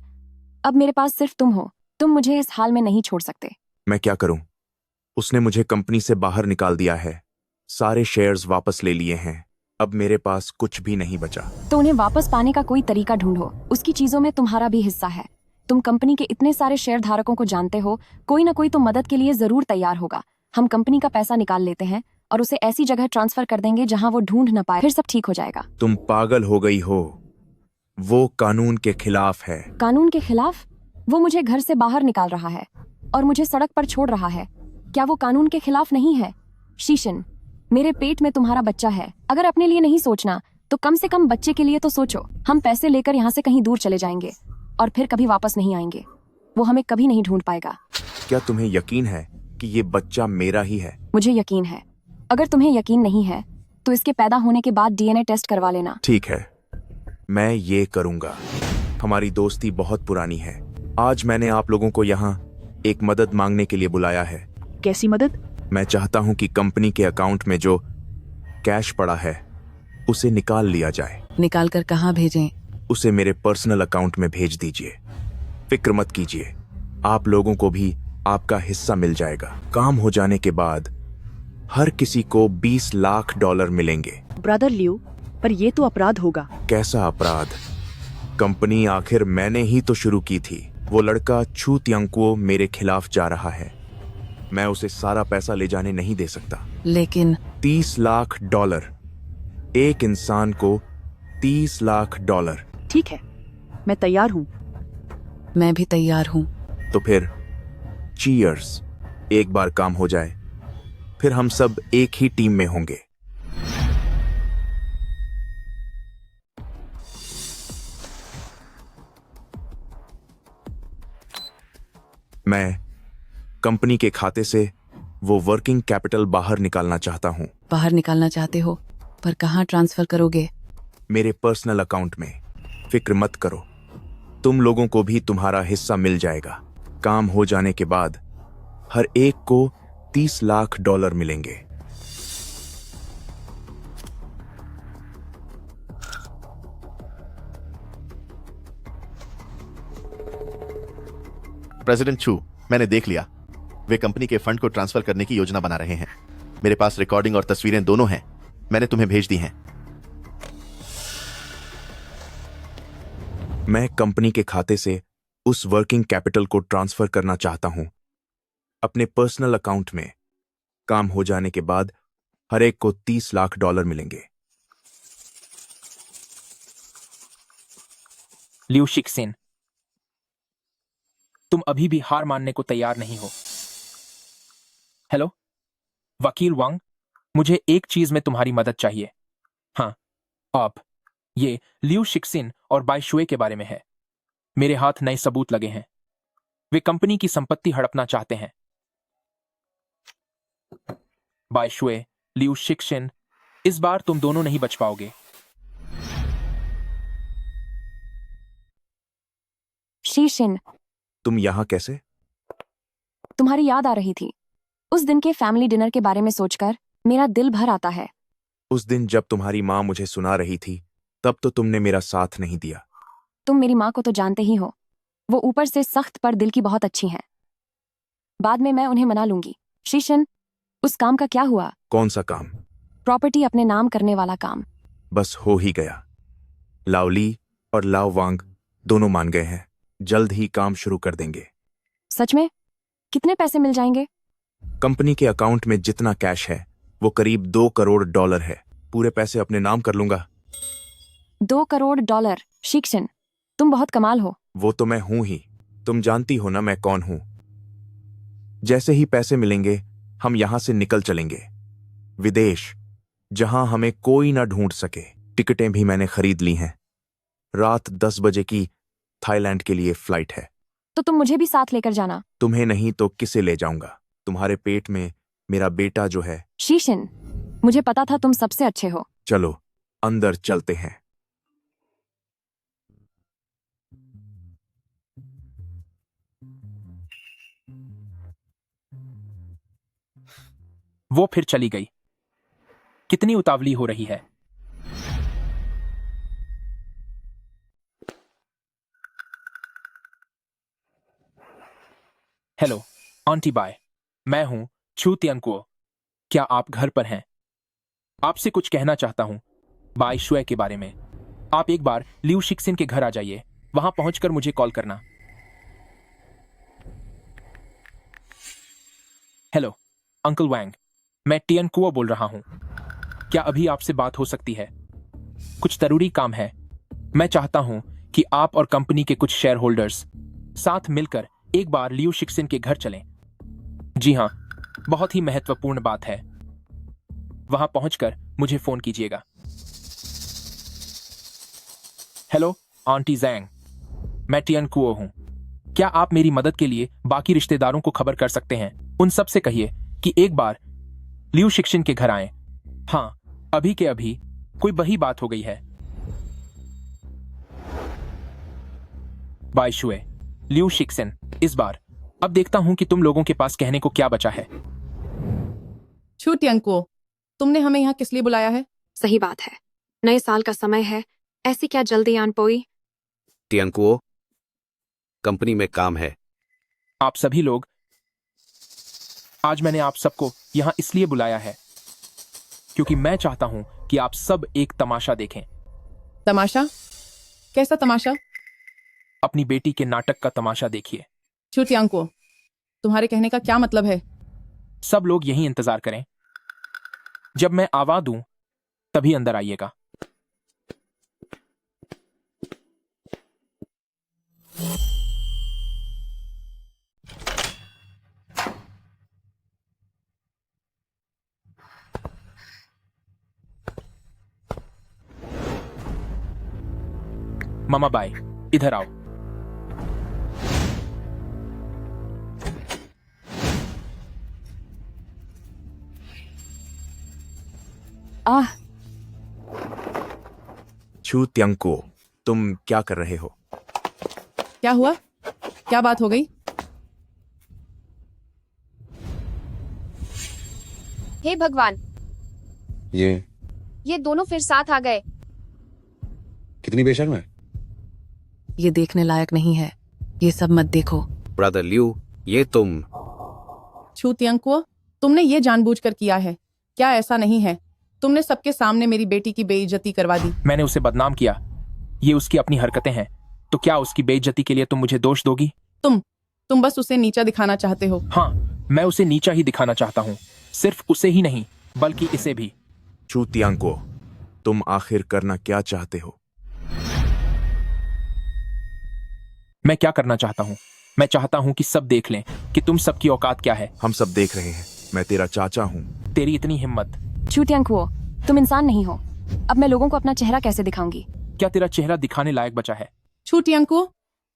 अब मेरे पास सिर्फ तुम हो। तुम मुझे इस हाल में नहीं छोड़ सकते। मैं क्या करूं? उसने मुझे कंपनी से बाहर निकाल दिया है, सारे शेयर्स वापस ले लिए हैं। अब मेरे पास कुछ भी नहीं बचा। तो उन्हें वापस पाने का कोई तरीका ढूंढो। उसकी चीजों में तुम्हारा भी हिस्सा है। तुम कंपनी के इतने सारे शेयर धारकों को जानते हो, कोई ना कोई तो मदद के लिए जरूर तैयार होगा। हम कंपनी का पैसा निकाल लेते हैं और उसे ऐसी जगह ट्रांसफर कर देंगे जहां वो ढूंढ न पाए, फिर सब ठीक हो जाएगा। तुम पागल हो गई हो। वो कानून के खिलाफ है। कानून के खिलाफ? वो मुझे घर से बाहर निकाल रहा है और मुझे सड़क पर छोड़ रहा है। क्या वो कानून के खिलाफ नहीं है? शीशन, मेरे पेट में तुम्हारा बच्चा है। अगर अपने लिए नहीं सोचना तो कम से कम बच्चे के लिए तो सोचो। हम पैसे लेकर यहाँ से कहीं दूर चले जाएंगे और फिर कभी वापस नहीं आएंगे। वो हमें कभी नहीं ढूंढ पाएगा। क्या तुम्हें यकीन है कि ये बच्चा मेरा ही है? मुझे यकीन है। अगर तुम्हें यकीन नहीं है तो इसके पैदा होने के बाद डीएनए टेस्ट करवा लेना। ठीक है, मैं ये करूंगा। हमारी दोस्ती बहुत पुरानी है। आज मैंने आप लोगों को यहाँ एक मदद मांगने के लिए बुलाया है। कैसी मदद? मैं चाहता हूँ कि कंपनी के अकाउंट में जो कैश पड़ा है उसे निकाल लिया जाए। निकाल कर कहाँ भेजें? उसे मेरे पर्सनल अकाउंट में भेज दीजिए। फिक्र मत कीजिए, आप लोगों को भी आपका हिस्सा मिल जाएगा। काम हो जाने के बाद हर किसी को $20 लाख मिलेंगे। ब्रदर लियो, पर ये तो अपराध होगा। कैसा अपराध? कंपनी आखिर मैंने ही तो शुरू की थी। वो लड़का छू तियांकुओ मेरे खिलाफ जा रहा है। मैं उसे सारा पैसा ले जाने नहीं दे सकता। लेकिन $30 लाख, एक इंसान को $30 लाख। ठीक है, मैं तैयार हूँ। मैं भी तैयार हूँ। तो फिर चीयर्स। एक बार काम हो जाए फिर हम सब एक ही टीम में होंगे। मैं कंपनी के खाते से वो वर्किंग कैपिटल बाहर निकालना चाहता हूं। बाहर निकालना चाहते हो, पर कहाँ ट्रांसफर करोगे? मेरे पर्सनल अकाउंट में। फिक्र मत करो, तुम लोगों को भी तुम्हारा हिस्सा मिल जाएगा। काम हो जाने के बाद हर एक को $30 लाख मिलेंगे। प्रेसिडेंट छू, मैंने देख लिया। वे कंपनी के फंड को ट्रांसफर करने की योजना बना रहे हैं। मेरे पास रिकॉर्डिंग और तस्वीरें दोनों हैं। मैंने तुम्हें भेज दी हैं। मैं कंपनी के खाते से उस वर्किंग कैपिटल को ट्रांसफर करना चाहता हूं अपने पर्सनल अकाउंट में। काम हो जाने के बाद हर एक को $30 लाख मिलेंगे। लियू शिक्सेन, तुम अभी भी हार मानने को तैयार नहीं हो। हेलो वकील वांग, मुझे एक चीज में तुम्हारी मदद चाहिए। हाँ, आप ये लियू शिक्सेन और बाई शुए के बारे में है। मेरे हाथ नए सबूत लगे हैं। वे कंपनी की संपत्ति हड़पना चाहते हैं। बाई शुए, लियू शिक्सेन, इस बार तुम दोनों नहीं बच पाओगे। शीशिन, तुम यहां कैसे? तुम्हारी याद आ रही थी। उस दिन के फैमिली डिनर के बारे में सोचकर मेरा दिल भर आता है। उस दिन जब तुम्हारी माँ मुझे सुना रही थी तब तो तुमने मेरा साथ नहीं दिया। तुम मेरी माँ को तो जानते ही हो, वो ऊपर से सख्त पर दिल की बहुत अच्छी हैं। बाद में मैं उन्हें मना लूंगी। शीशन, उस काम का क्या हुआ? कौन सा काम? प्रॉपर्टी अपने नाम करने वाला काम। बस हो ही गया। लाओली और लाओ वांग दोनों मान गए हैं। जल्द ही काम शुरू कर देंगे। सच में? कितने पैसे मिल जाएंगे? कंपनी के अकाउंट में जितना कैश है वो करीब $2 करोड़ है। पूरे पैसे अपने नाम कर लूंगा। $2 करोड़? शिक्षण, तुम बहुत कमाल हो। वो तो मैं हूं ही। तुम जानती हो ना मैं कौन हूं। जैसे ही पैसे मिलेंगे हम यहां से निकल चलेंगे, विदेश, जहां हमें कोई ना ढूंढ सके। टिकटें भी मैंने खरीद ली हैं। रात 10 बजे की थाईलैंड के लिए फ्लाइट है। तो तुम मुझे भी साथ लेकर जाना। तुम्हें नहीं तो किसे ले जाऊंगा? तुम्हारे पेट में मेरा बेटा जो है। शीशन, मुझे पता था तुम सबसे अच्छे हो। चलो अंदर चलते हैं। वो फिर चली गई। कितनी उतावली हो रही है। हेलो आंटी बाय, मैं हूं छू तियनकुओ। क्या आप घर पर हैं? आपसे कुछ कहना चाहता हूं बाय शुए के बारे में। आप एक बार लियू शिक्सिन के घर आ जाइए, वहां पहुंचकर मुझे कॉल करना। हेलो अंकल वैंग, मैं टियनकुओ बोल रहा हूं। क्या अभी आपसे बात हो सकती है? कुछ जरूरी काम है। मैं चाहता हूं कि आप और कंपनी के कुछ शेयर होल्डर्स साथ मिलकर एक बार लियू शिक्सिन के घर चलें। जी हां, बहुत ही महत्वपूर्ण बात है। वहां पहुंचकर मुझे फोन कीजिएगा। हेलो आंटी जैंग, मैं टियनकुओ हूं। क्या आप मेरी मदद के लिए बाकी रिश्तेदारों को खबर कर सकते हैं? उन सब से कहिए कि एक बार लियू शिक्सिन के घर आएं। हाँ, अभी के अभी कोई बही बात हो गई है। बाय शुए, लियू शिक्सिन, इस बार अब देखता हूं कि तुम लोगों के पास कहने को क्या बचा है। छू टियनकुओ, तुमने हमें यहाँ किस लिए बुलाया है? सही बात है, नए साल का समय है, ऐसी क्या जल्दी आन पोई? टियनकुओ, कंपनी में काम है। आप सभी लोग, आज मैंने आप सबको यहां इसलिए बुलाया है क्योंकि मैं चाहता हूं कि आप सब एक तमाशा देखें। तमाशा? कैसा तमाशा? अपनी बेटी के नाटक का तमाशा देखिए। छू टियनकुओ, तुम्हारे कहने का क्या मतलब है? सब लोग यहीं इंतजार करें। जब मैं आवाज दूं तभी अंदर आइएगा। मामा बाई, इधर आओ। आह, छू तियनकुओ, तुम क्या कर रहे हो? क्या हुआ? क्या बात हो गई? हे भगवान, ये दोनों फिर साथ आ गए। कितनी बेशर्म है। ये देखने लायक नहीं है, ये सब मत देखो। ब्रदर लियू, ये तुम। छू टियनकुओ, तुमने ये जानबूझकर किया है। क्या ऐसा नहीं है? तुमने सबके सामने मेरी बेटी की बेइज्जती करवा दी। मैंने उसे बदनाम किया, ये उसकी अपनी हरकतें हैं, तो क्या उसकी बेइज्जती के लिए तुम मुझे दोष दोगी? तुम बस उसे नीचा दिखाना चाहते हो। हाँ, मैं उसे नीचा ही दिखाना चाहता हूँ। सिर्फ उसे ही नहीं बल्कि इसे भी। छू तियनकुओ, तुम आखिर करना क्या चाहते हो? मैं क्या करना चाहता हूँ? मैं चाहता हूँ कि सब देख लें कि तुम सबकी औकात क्या है। हम सब देख रहे हैं। मैं तेरा चाचा हूँ। तेरी इतनी हिम्मत। छू टियनकुओ, तुम इंसान नहीं हो। अब मैं लोगों को अपना चेहरा कैसे दिखाऊंगी? क्या तेरा चेहरा दिखाने लायक बचा है? छू टियनकुओ,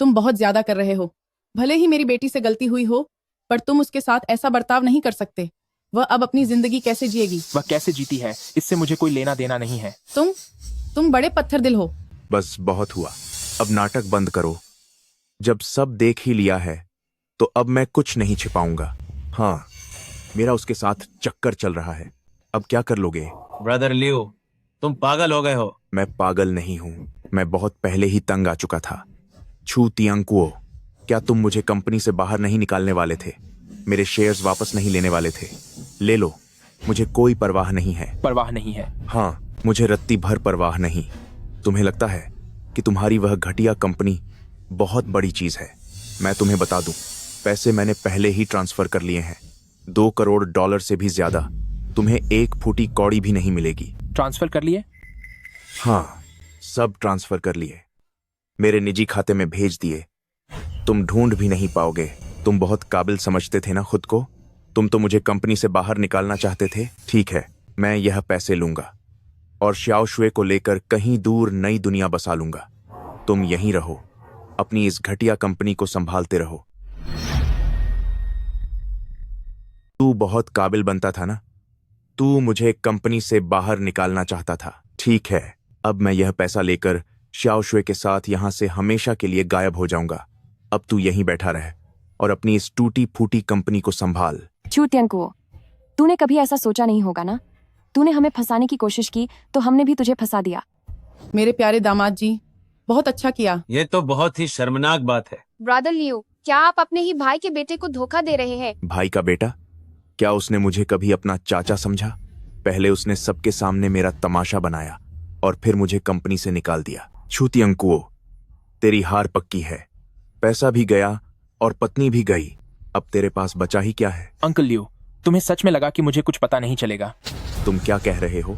तुम बहुत ज्यादा कर रहे हो। भले ही मेरी बेटी से गलती हुई हो, पर तुम उसके साथ ऐसा बर्ताव नहीं कर सकते। वह अब अपनी जिंदगी कैसे जिएगी? वह कैसे जीती है, इससे मुझे कोई लेना देना नहीं है। तुम बड़े पत्थर दिल हो। बस बहुत हुआ, अब नाटक बंद करो। जब सब देख ही लिया है तो अब मैं कुछ नहीं छिपाऊंगा। हाँ, मेरा उसके साथ चक्कर चल रहा है। अब क्या कर लोगे? ब्रदर लियू, तुम पागल हो गए हो। मैं पागल नहीं हूं, मैं बहुत पहले ही तंग आ चुका था। छू तियनकुओ, क्या तुम मुझे कंपनी से बाहर नहीं निकालने वाले थे? मेरे शेयर्स वापस नहीं लेने वाले थे? ले लो, मुझे कोई परवाह नहीं है। परवाह नहीं है? हाँ, मुझे रत्ती भर परवाह नहीं। तुम्हें लगता है कि तुम्हारी वह घटिया कंपनी बहुत बड़ी चीज है? मैं तुम्हें बता दूं, पैसे मैंने पहले ही ट्रांसफर कर लिए हैं। $2 करोड़ से भी ज्यादा। तुम्हें एक फूटी कौड़ी भी नहीं मिलेगी। ट्रांसफर कर लिए? हाँ, सब ट्रांसफर कर लिए, मेरे निजी खाते में भेज दिए। तुम ढूंढ भी नहीं पाओगे। तुम बहुत काबिल समझते थे ना खुद को? तुम तो मुझे कंपनी से बाहर निकालना चाहते थे। ठीक है, मैं यह पैसे लूंगा और श्याओ शुए को लेकर कहीं दूर नई दुनिया बसा लूंगा। तुम यहीं रहो, अपनी इस घटिया कंपनी को संभालते रहो। तू बहुत काबिल बनता था ना? तू मुझे कंपनी से बाहर निकालना चाहता था। ठीक है, अब मैं यह पैसा लेकर श्याओ शुए के साथ यहां से हमेशा के लिए गायब हो जाऊंगा। अब तू यहीं बैठा रह और अपनी इस टूटी फूटी कंपनी को संभाल। छू टियनकुओ, तूने कभी ऐसा सोचा नहीं होगा ना। तूने हमें फंसाने की कोशिश की तो हमने भी तुझे फंसा दिया। मेरे प्यारे दामाद जी, बहुत अच्छा किया। ये तो बहुत ही शर्मनाक बात है। ब्रदर लियो, क्या आप अपने ही भाई के बेटे को धोखा दे रहे हैं? भाई का बेटा? क्या उसने मुझे कभी अपना चाचा समझा? पहले उसने सबके सामने मेरा तमाशा बनाया और फिर मुझे कंपनी से निकाल दिया। छूती अंकुओ, तेरी हार पक्की है। पैसा भी गया और पत्नी भी गई। अब तेरे पास बचा ही क्या है? अंकल लियो, तुम्हें सच में लगा कि मुझे कुछ पता नहीं चलेगा? तुम क्या कह रहे हो?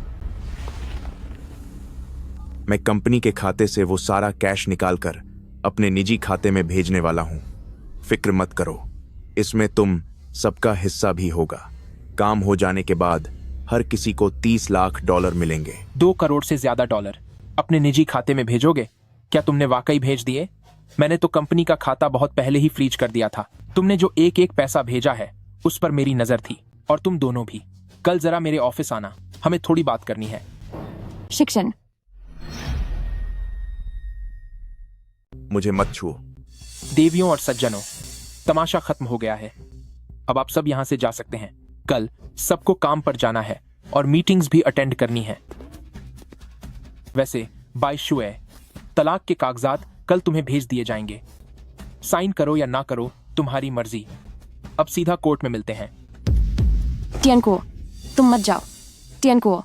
मैं कंपनी के खाते से वो सारा कैश निकालकर अपने निजी खाते में भेजने वाला हूं। फिक्र मत करो, इसमें तुम सबका हिस्सा भी होगा। काम हो जाने के बाद हर किसी को $30 लाख मिलेंगे। 2 करोड़ से ज्यादा डॉलर अपने निजी खाते में भेजोगे? क्या तुमने वाकई भेज दिए? मैंने तो कंपनी का खाता बहुत पहले ही फ्रीज कर दिया था। तुमने जो एक एक पैसा भेजा है उस पर मेरी नजर थी, और तुम दोनों भी। कल जरा मेरे ऑफिस आना, हमें थोड़ी बात करनी है। शिक्षण, मुझे मत छुओ। देवियों और सज्जनों, तमाशा खत्म हो गया है। अब आप सब यहाँ से जा सकते हैं। कल सबको काम पर जाना है और मीटिंग्स भी अटेंड करनी है। वैसे बाय शुए, तलाक के कागजात कल तुम्हें भेज दिए जाएंगे। साइन करो या ना करो, तुम्हारी मर्जी। अब सीधा कोर्ट में मिलते हैं। टियनको, तुम मत जाओ। टियनको,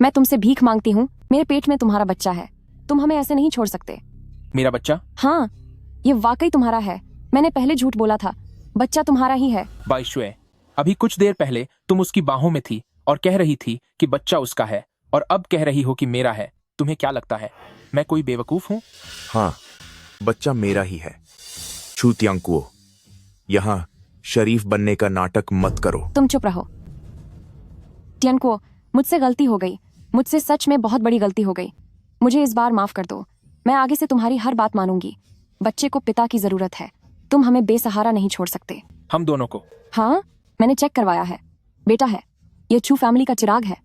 मैं तुमसे भीख मांगती हूँ। मेरे पेट में तुम्हारा बच्चा है, तुम हमें ऐसे नहीं छोड़ सकते। मेरा बच्चा? हाँ, ये वाकई तुम्हारा है। मैंने पहले झूठ बोला था, बच्चा तुम्हारा ही है। बाय शुए, अभी कुछ देर पहले तुम उसकी बाहों में थी और कह रही थी कि बच्चा उसका है, और अब कह रही हो कि मेरा है। तुम्हें क्या लगता है मैं कोई बेवकूफ हूँ? हाँ, बच्चा मेरा ही है। छूतियांकुओ, यहाँ शरीफ बनने का नाटक मत करो। तुम चुप रहो। टियनको, मुझसे गलती हो गई। मुझसे सच में बहुत बड़ी गलती हो गई। मुझे इस बार माफ कर दो। मैं आगे से तुम्हारी हर बात मानूंगी। बच्चे को पिता की जरूरत है, तुम हमें बेसहारा नहीं छोड़ सकते। हम दोनों को? हाँ, मैंने चेक करवाया है, बेटा है। ये छू फैमिली का चिराग है।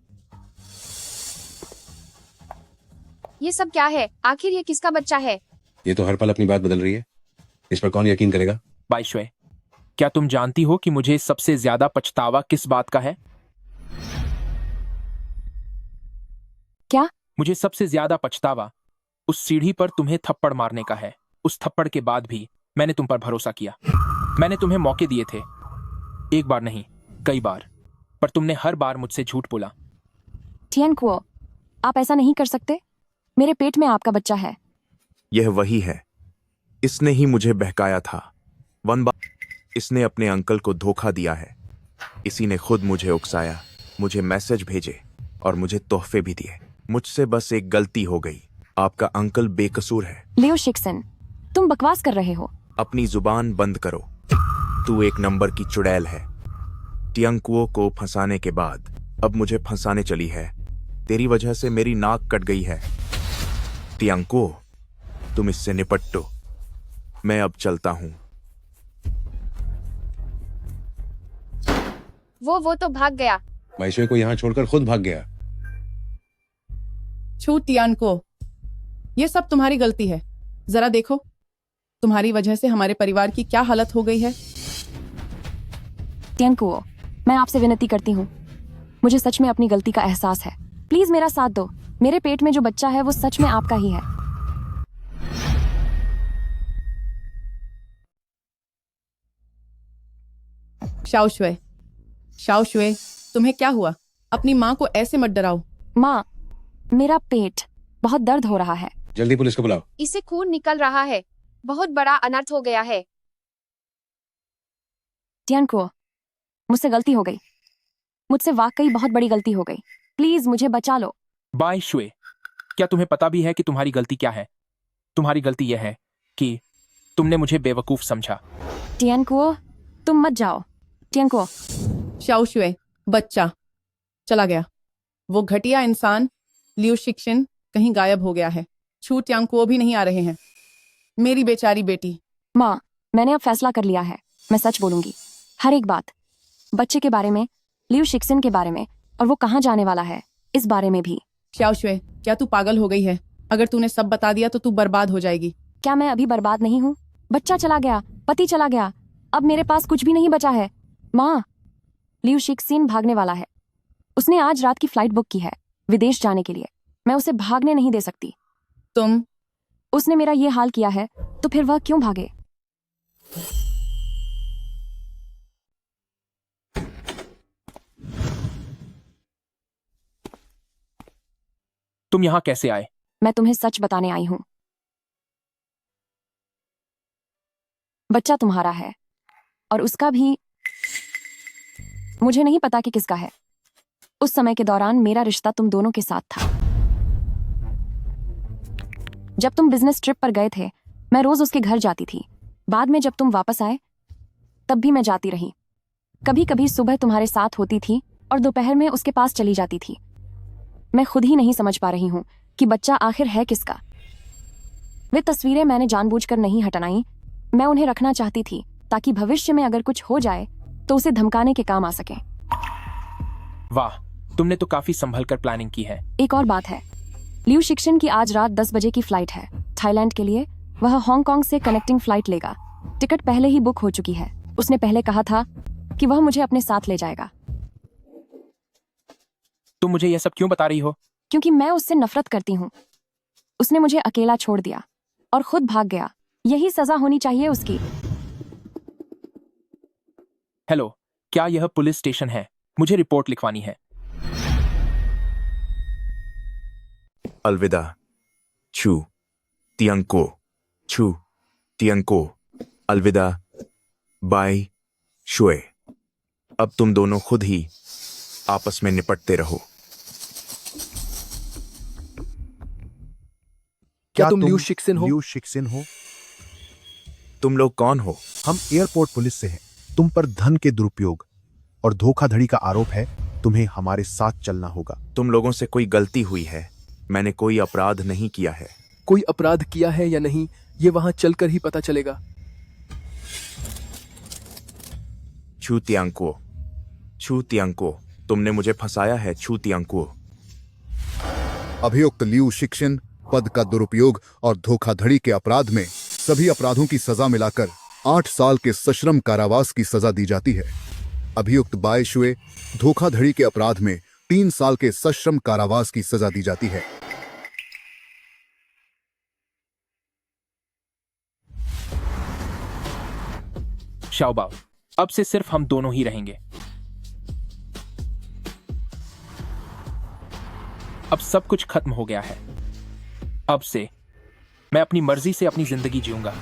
ये सब क्या है? आखिर ये किसका बच्चा है? ये तो हर पल अपनी बात बदल रही है, इस पर कौन यकीन करेगा? बाय शुए, क्या तुम जानती हो कि मुझे सबसे ज्यादा पछतावा किस बात का है? क्या? मुझे सबसे ज्यादा पछतावा उस सीढ़ी पर तुम्हें थप्पड़ मारने का है। उस थप्पड़ के बाद भी मैंने तुम पर भरोसा किया। मैंने तुम्हें मौके दिए थे, एक बार नहीं कई बार, पर तुमने हर बार मुझसे झूठ बोला। टियनको, आप ऐसा नहीं कर सकते। मेरे पेट में आपका बच्चा है। यह वही है, इसने ही मुझे बहकाया था। वन बार इसने अपने अंकल को धोखा दिया है। इसी ने खुद मुझे उकसाया, मुझे मैसेज भेजे और मुझे तोहफे भी दिए। मुझसे बस एक गलती हो गई। आपका अंकल बेकसूर है। लियो शिक्सन, तुम बकवास कर रहे हो। अपनी जुबान बंद करो। तू एक नंबर की चुड़ैल है। टियंकुओ को फंसाने के बाद अब मुझे फंसाने चली है। तेरी वजह से मेरी नाक कट गई है। टियंकुओ, तुम इससे निपटो। मैं अब चलता हूं। वो तो भाग गया। माइशे को यहाँ छोड़कर खुद भाग गया। छू टियानको, ये सब तुम्हारी गलती है। जरा देखो, तुम्हारी वजह से हमारे परिवार की क्या हालत हो गई है। टियनको, मैं आपसे विनती करती हूँ, मुझे सच में अपनी गलती का एहसास है। प्लीज मेरा साथ दो। मेरे पेट में जो बच्चा है वो सच में आपका ही है। शाओशुए, शाओशुए, तुम्हें क्या हुआ? अपनी माँ को ऐसे मत डराओ। माँ, मेरा पेट बहुत दर्द हो रहा है। जल्दी पुलिस को बुलाओ। इसे खून निकल रहा है। बहुत बड़ा अनर्थ हो गया है। टियनको, मुझसे गलती हो गई। मुझसे वाकई बहुत बड़ी गलती हो गई। प्लीज मुझे बचा लो। बाय शुए, क्या तुम्हें पता भी है कि तुम्हारी गलती क्या है? तुम्हारी गलती यह है कि तुमने मुझे बेवकूफ समझा। टियनको, तुम मत जाओ। टियनको। शाओशुए, बच्चा चला गया। वो घटिया इंसान लियो शिक्षण कहीं गायब हो गया है। छू टियांकुओ भी नहीं आ रहे हैं। मेरी बेचारी बेटी। माँ, मैंने अब फैसला कर लिया है। मैं सच बोलूंगी, हर एक बात। बच्चे के बारे में, लियो शिक्षण के बारे में, और वो कहाँ जाने वाला है इस बारे में भी। शाओशुए, क्या तू पागल हो गई है? अगर तूने सब बता दिया तो तू बर्बाद हो जाएगी। क्या मैं अभी बर्बाद नहीं हूँ? बच्चा चला गया, पति चला गया, अब मेरे पास कुछ भी नहीं बचा है। माँ, लियू शिक्सिन भागने वाला है। उसने आज रात की फ्लाइट बुक की है विदेश जाने के लिए। मैं उसे भागने नहीं दे सकती। तुम उसने मेरा ये हाल किया है तो फिर वह क्यों भागे? तुम यहाँ कैसे आए? मैं तुम्हें सच बताने आई हूं। बच्चा तुम्हारा है और उसका भी। मुझे नहीं पता कि किसका है। उस समय के दौरान मेरा रिश्ता तुम दोनों के साथ था। जब तुम बिजनेस ट्रिप पर गए थे मैं रोज उसके घर जाती थी। बाद में जब तुम वापस आए तब भी मैं जाती रही। कभी कभी सुबह तुम्हारे साथ होती थी और दोपहर में उसके पास चली जाती थी। मैं खुद ही नहीं समझ पा रही हूं कि बच्चा आखिर है किसका। वे तस्वीरें मैंने जानबूझकर नहीं हटनाई। मैं उन्हें रखना चाहती थी ताकि भविष्य में अगर कुछ हो जाए तो उसे धमकाने के काम आ सके। वाह, तुमने तो काफी संभल कर प्लानिंग की है। एक और बात है, लियू शिक्सिन की आज रात 10 बजे की फ्लाइट है थाईलैंड के लिए। वह हांगकांग से कनेक्टिंग फ्लाइट लेगा। टिकट पहले ही बुक हो चुकी है। उसने पहले कहा था कि वह मुझे अपने साथ ले जाएगा। तुम मुझे यह सब क्यों बता रही हो? क्योंकि मैं उससे नफरत करती हूँ। उसने मुझे अकेला छोड़ दिया और खुद भाग गया। यही सजा होनी चाहिए उसकी। हेलो, क्या यह पुलिस स्टेशन है? मुझे रिपोर्ट लिखवानी है। अलविदा छू तियांको, छू तियांको, अलविदा बाय शुए। अब तुम दोनों खुद ही आपस में निपटते रहो। क्या तुम लियू शिक्सिन हो? लियू शिक्सिन हो? तुम लोग कौन हो? हम एयरपोर्ट पुलिस से हैं। तुम पर धन के दुरुपयोग और धोखाधड़ी का आरोप है। तुम्हें हमारे साथ चलना होगा। तुम लोगों से कोई गलती हुई है। मैंने कोई अपराध नहीं किया है। कोई अपराध किया है या नहीं ये वहां चलकर ही पता चलेगा। छू तियांको, छू तियांको, तुमने मुझे फंसाया है। छू तियांको। अभियुक्त लियू शिक्सिन पद का दुरुपयोग और धोखाधड़ी के अपराध में सभी अपराधों की सजा मिलाकर 8 साल के सश्रम कारावास की सजा दी जाती है। अभियुक्त बाय शुए धोखाधड़ी के अपराध में 3 साल के सश्रम कारावास की सजा दी जाती है। शाओबाओ, अब से सिर्फ हम दोनों ही रहेंगे। अब सब कुछ खत्म हो गया है। अब से मैं अपनी मर्जी से अपनी जिंदगी जीऊंगा।